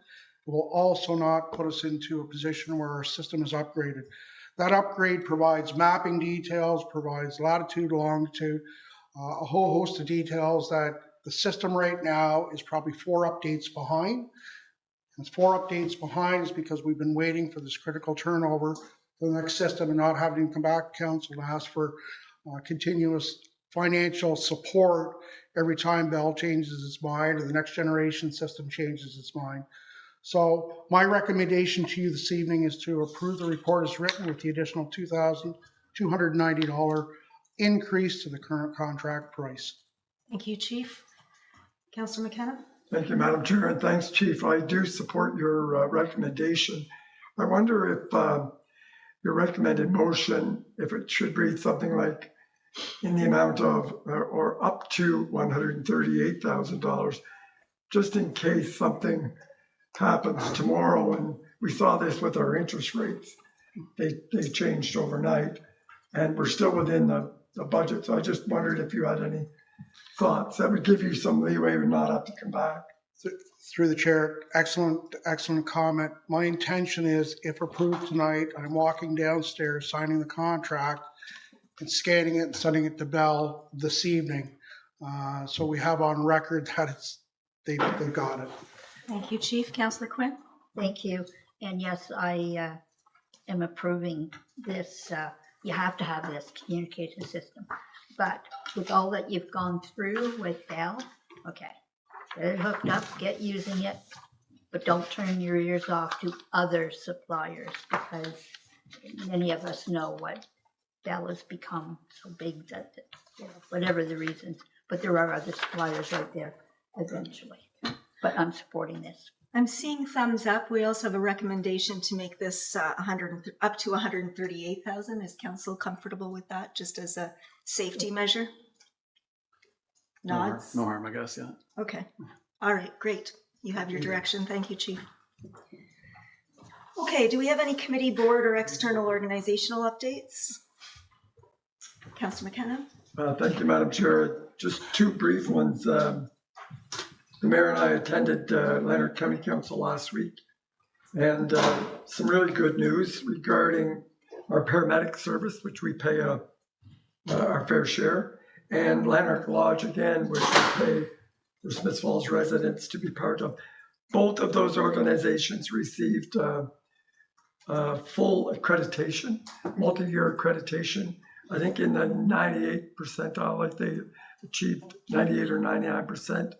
[SPEAKER 15] It will also not put us into a position where our system is upgraded. That upgrade provides mapping details, provides latitude, longitude, a whole host of details that the system right now is probably 4 updates behind. And it's 4 updates behind is because we've been waiting for this critical turnover to the next system and not having to come back to council to ask for continuous financial support every time Bell changes its mind or the next generation system changes its mind. So my recommendation to you this evening is to approve the report as written with the additional $2,290 increase to the current contract price.
[SPEAKER 11] Thank you, Chief. Councillor McKenna.
[SPEAKER 10] Thank you, Madam Chair, and thanks, Chief. I do support your recommendation. I wonder if your recommended motion, if it should read something like in the amount of or up to $138,000, just in case something happens tomorrow. And we saw this with our interest rates. They changed overnight and we're still within the budget. So I just wondered if you had any thoughts that would give you some leeway and not have to come back.
[SPEAKER 15] Through the chair, excellent comment. My intention is, if approved tonight, I'm walking downstairs, signing the contract and scanning it and sending it to Bell this evening. So we have on record that they got it.
[SPEAKER 2] Thank you, Chief. Councillor Quinn?
[SPEAKER 5] Thank you. And yes, I am approving this. You have to have this communication system. But with all that you've gone through with Bell, okay, get it hooked up, get using it, but don't turn your ears off to other suppliers, because many of us know what Bell has become so big that, whatever the reasons, but there are other suppliers out there eventually. But I'm supporting this.
[SPEAKER 2] I'm seeing thumbs up. We also have a recommendation to make this up to 138,000. Is council comfortable with that, just as a safety measure? Nods?
[SPEAKER 1] No harm, I guess, yeah.
[SPEAKER 2] Okay. All right, great. You have your direction. Thank you, Chief. Okay, do we have any committee, board, or external organizational updates? Councillor McKenna?
[SPEAKER 10] Thank you, Madam Chair. Just two brief ones. The mayor and I attended Leonard County Council last week, and some really good news regarding our paramedic service, which we pay our fair share, and Lanark Lodge again, which we pay for Smiths Falls residents to be part of. Both of those organizations received full accreditation, multi-year accreditation. I think in the 98th percentile, like they achieved 98 or 99%.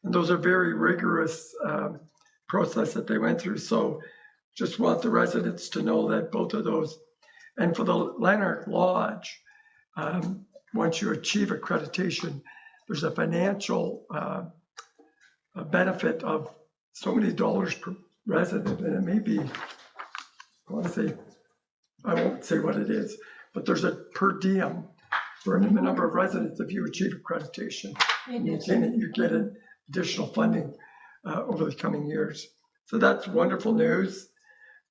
[SPEAKER 10] And those are very rigorous process that they went through. So just want the residents to know that both of those, and for the Lanark Lodge, once you achieve accreditation, there's a financial benefit of so many dollars per resident, and it may be, I won't say what it is, but there's a per diem for the number of residents if you achieve accreditation. You get an additional funding over the coming years. So that's wonderful news.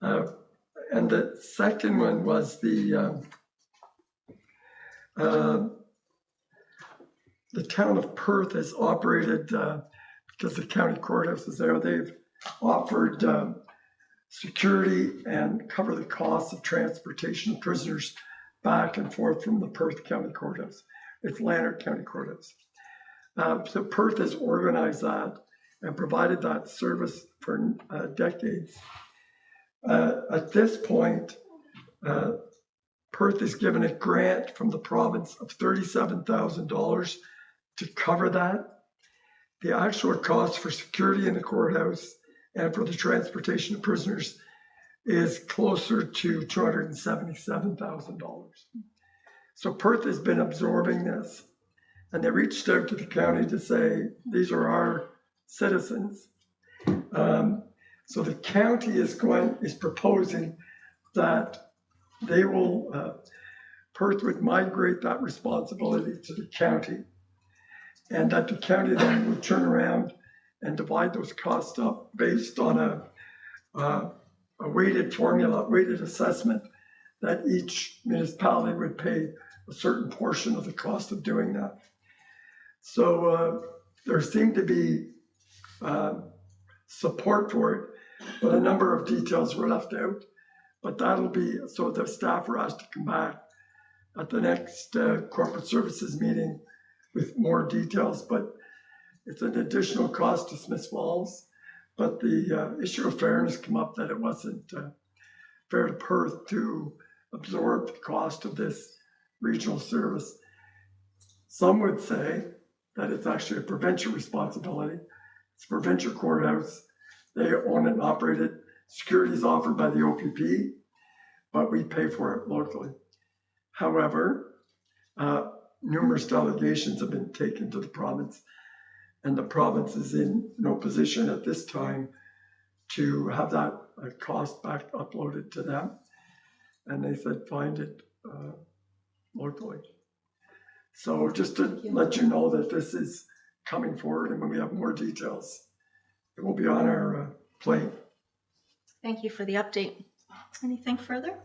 [SPEAKER 10] And the second one was the town of Perth has operated, because the county courthouse is there, they've offered security and cover the costs of transportation of prisoners back and forth from the Perth County Courthouse. It's Lanark County Courthouse. So Perth has organized that and provided that service for decades. At this point, Perth is given a grant from the province of $37,000 to cover that. The actual cost for security in the courthouse and for the transportation of prisoners is closer to $277,000. So Perth has been absorbing this, and they reached out to the county to say, these are our citizens. So the county is proposing that they will, Perth would migrate that responsibility to the county, and that the county then would turn around and divide those costs up based on a weighted formula, weighted assessment, that each municipality would pay a certain portion of the cost of doing that. So there seemed to be support for it, but a number of details were left out. But that'll be, so the staff were asked to come back at the next corporate services meeting with more details, but it's an additional cost to Smiths Falls. But the issue of fairness came up, that it wasn't fair to Perth to absorb the cost of this regional service. Some would say that it's actually a provincial responsibility. It's a provincial courthouse. They own it and operate it. Security is offered by the OPP, but we pay for it locally. However, numerous delegations have been taken to the province, and the province is in no position at this time to have that cost back uploaded to them. And they said, find it locally. So just to let you know that this is coming forward, and when we have more details, it will be on our plate.
[SPEAKER 2] Thank you for the update. Anything further?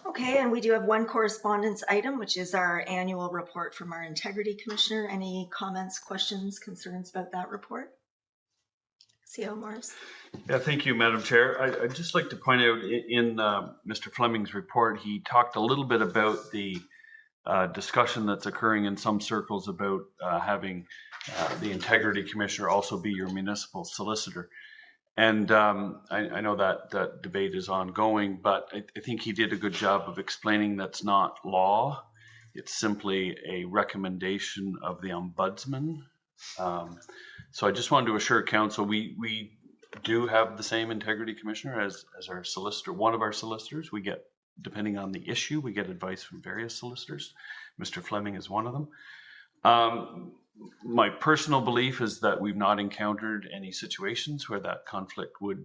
[SPEAKER 2] Okay. Okay, and we do have one correspondence item, which is our annual report from our Integrity Commissioner. Any comments, questions, concerns about that report? CO Morris.
[SPEAKER 16] Yeah, thank you, Madam Chair. I'd just like to point out in Mr. Fleming's report, he talked a little bit about the discussion that's occurring in some circles about having the Integrity Commissioner also be your municipal solicitor. And I know that debate is ongoing, but I think he did a good job of explaining that's not law. It's simply a recommendation of the Ombudsman. So I just wanted to assure Council, we do have the same Integrity Commissioner as our solicitor, one of our solicitors. We get, depending on the issue, we get advice from various solicitors. Mr. Fleming is one of them. My personal belief is that we've not encountered any situations where that conflict would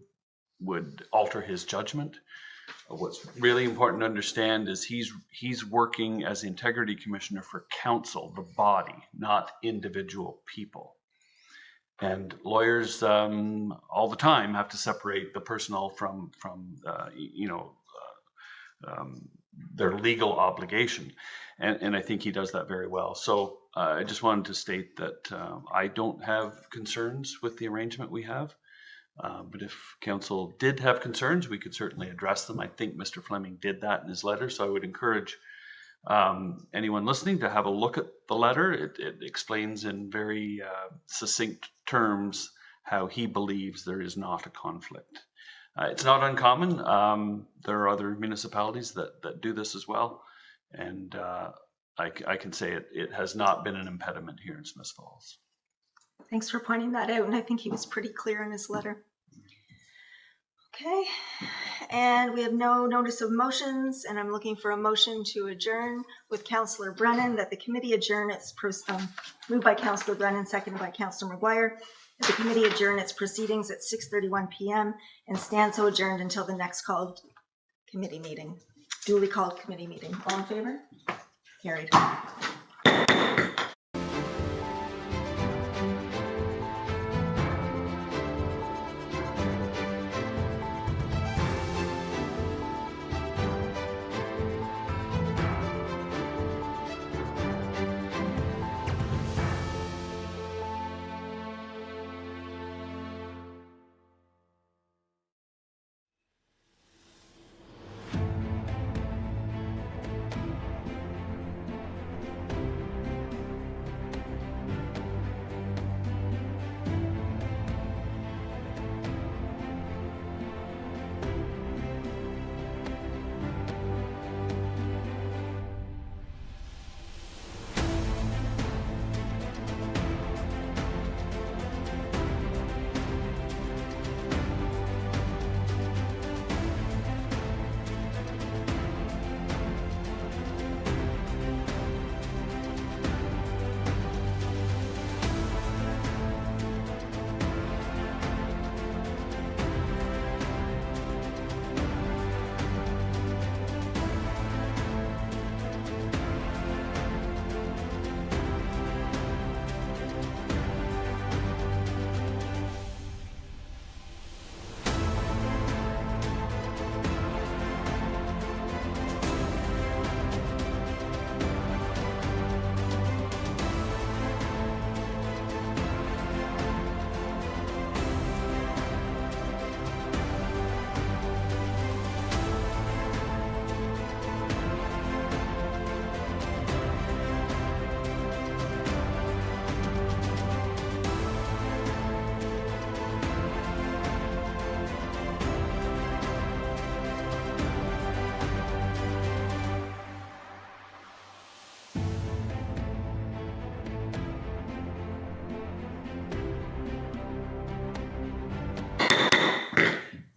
[SPEAKER 16] alter his judgment. What's really important to understand is he's working as the Integrity Commissioner for council, the body, not individual people. And lawyers all the time have to separate the personal from their legal obligation. And I think he does that very well. So I just wanted to state that I don't have concerns with the arrangement we have. But if council did have concerns, we could certainly address them. I think Mr. Fleming did that in his letter. So I would encourage anyone listening to have a look at the letter. It explains in very succinct terms how he believes there is not a conflict. It's not uncommon. There are other municipalities that do this as well. And I can say it has not been an impediment here in Smiths Falls.
[SPEAKER 2] Thanks for pointing that out, and I think he was pretty clear in his letter. Okay, and we have no notice of motions, and I'm looking for a motion to adjourn with Councillor Brennan, that the committee adjourn its, moved by Councillor Brennan, seconded by Councillor McGuire, that the committee adjourn its proceedings at 6:31 p.m. and stand so adjourned until the next called committee meeting, duly called committee meeting. All in favor? Carried.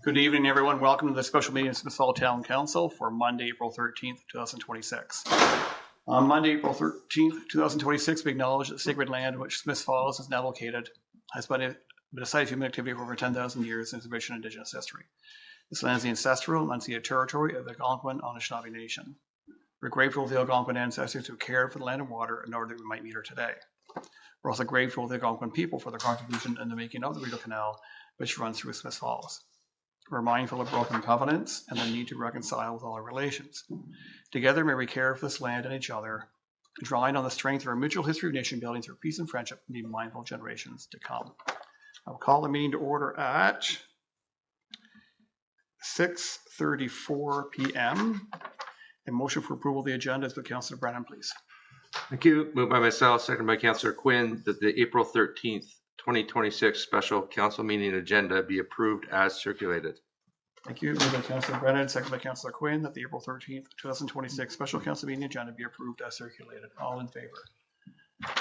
[SPEAKER 1] Good evening, everyone. Welcome to the special meeting of Smiths Falls Town Council for Monday, April 13th, 2026. On Monday, April 13th, 2026, we acknowledge that sacred land in which Smiths Falls is now located has been a site of human activity for over 10,000 years in its rich Indigenous history. This land is the ancestral and unceded territory of the Algonquin Anishinaabe Nation. We're grateful to the Algonquin ancestors who cared for the land and water in order that we might meet here today. We're also grateful to the Algonquin people for their contribution in the making of the Rideau Canal, which runs through Smiths Falls. we're mindful of broken covenants and the need to reconcile with all our relations. Together may we care for this land and each other, drawing on the strength of our mutual history of nation building through peace and friendship, and be mindful of generations to come. I will call the meeting to order at 6:34 p.m. A motion for approval of the agenda is with Councillor Brennan, please.
[SPEAKER 6] Thank you. Moved by myself, second by Councillor Quinn, that the April 13th, 2026 special council meeting agenda be approved as circulated.
[SPEAKER 1] Thank you. Moved by Councillor Brennan, second by Councillor Quinn, that the April 13th, 2026 special council meeting agenda be approved as circulated. All in favor?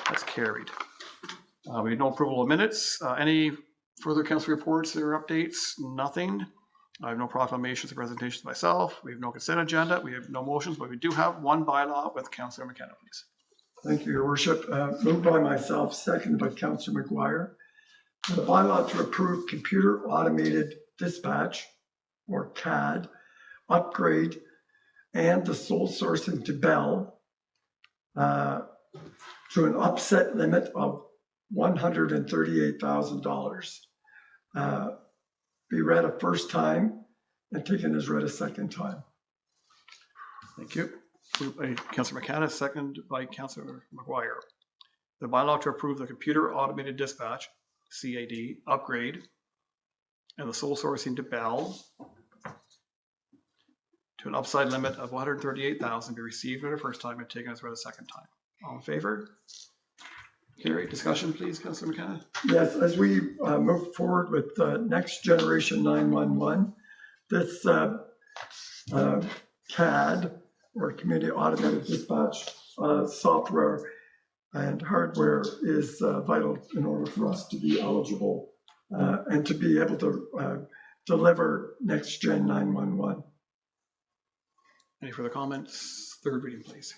[SPEAKER 1] That's carried. We have no approval of minutes. Any further council reports or updates? Nothing. I have no proclamations or presentations myself. We have no consent agenda. We have no motions, but we do have one bylaw with Councillor McKenna, please.
[SPEAKER 10] Thank you, Your Worship. Moved by myself, seconded by Councillor McGuire. The bylaw to approve computer automated dispatch, or CAD, upgrade, and the sole sourcing to Bell to an upset limit of $138,000. Be read a first time and taken as read a second time.
[SPEAKER 1] Thank you. Moved by Councillor McKenna, second by Councillor McGuire. The bylaw to approve the computer automated dispatch, CAD, upgrade, and the sole sourcing to Bell to an upside limit of $138,000 be received for the first time and taken as read a second time. All in favor? Carried. Discussion, please, Councillor McKenna.
[SPEAKER 10] Yes, as we move forward with Next Generation 911, this CAD, or Community Automated Dispatch software and hardware, is vital in order for us to be eligible and to be able to deliver Next Gen 911.
[SPEAKER 1] Any further comments? Third reading, please.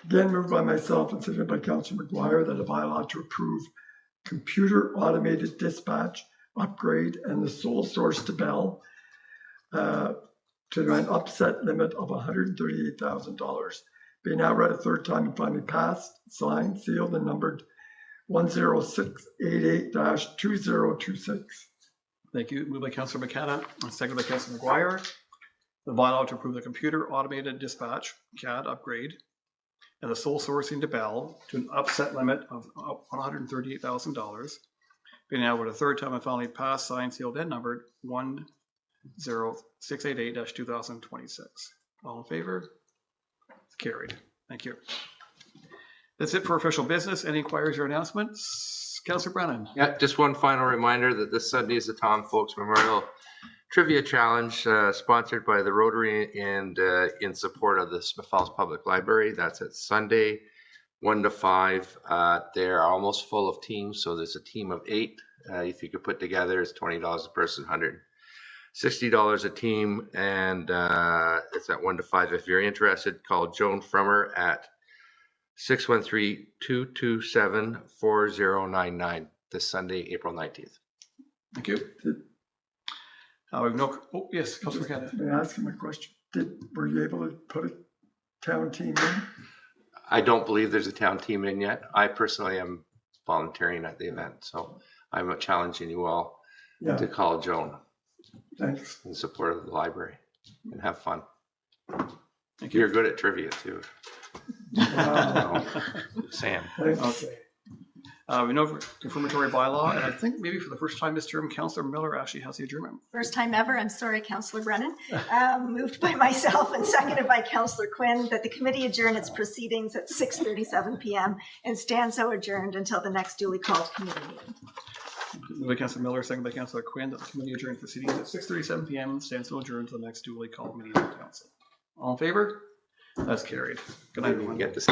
[SPEAKER 10] Again, moved by myself and seconded by Councillor McGuire that a bylaw to approve computer automated dispatch upgrade and the sole source to Bell to an upset limit of $138,000. Be now read a third time and finally passed, signed, sealed, and numbered 10688-2026.
[SPEAKER 1] Thank you. Moved by Councillor McKenna and seconded by Councillor McGuire. The bylaw to approve the computer automated dispatch, CAD, upgrade, and the sole sourcing to Bell to an upset limit of $138,000. Being now read a third time and finally passed, signed, sealed, and numbered 10688-2026. All in favor? Carried. Thank you. That's it for official business. Any inquiries or announcements? Councillor Brennan.
[SPEAKER 6] Yeah, just one final reminder that this Sunday is the Tom Folks Memorial Trivia Challenge, sponsored by the Rotary and in support of the Smith Falls Public Library. That's at Sunday, 1 to 5. They're almost full of teams, so there's a team of 8. If you could put together, it's $20 a person, $160 a team, and it's at 1 to 5. If you're interested, call Joan Frummer at 613-227-4099 this Sunday, April 19th.
[SPEAKER 1] Thank you. We've no. Oh, yes, Councillor McKenna.
[SPEAKER 10] May I ask him a question? Were you able to put a town team in?
[SPEAKER 6] I don't believe there's a town team in yet. I personally am volunteering at the event, so I'm challenging you all to call Joan.
[SPEAKER 10] Thanks.
[SPEAKER 6] In support of the library and have fun.
[SPEAKER 1] Thank you.
[SPEAKER 6] You're good at trivia too. Sam.
[SPEAKER 1] Okay. We know confirmatory bylaw, and I think maybe for the first time this term, Councillor Miller actually has the adjournment.
[SPEAKER 2] First time ever. I'm sorry, Councillor Brennan. Moved by myself and seconded by Councillor Quinn that the committee adjourn its proceedings at 6:37 p.m. and stand so adjourned until the next duly called committee meeting.
[SPEAKER 1] Moved by Councillor Miller, seconded by Councillor Quinn, that the committee adjourn proceedings at 6:37 p.m. stands so adjourned until the next duly called meeting of the council. All in favor? That's carried. Good night, everyone.
[SPEAKER 6] Get this.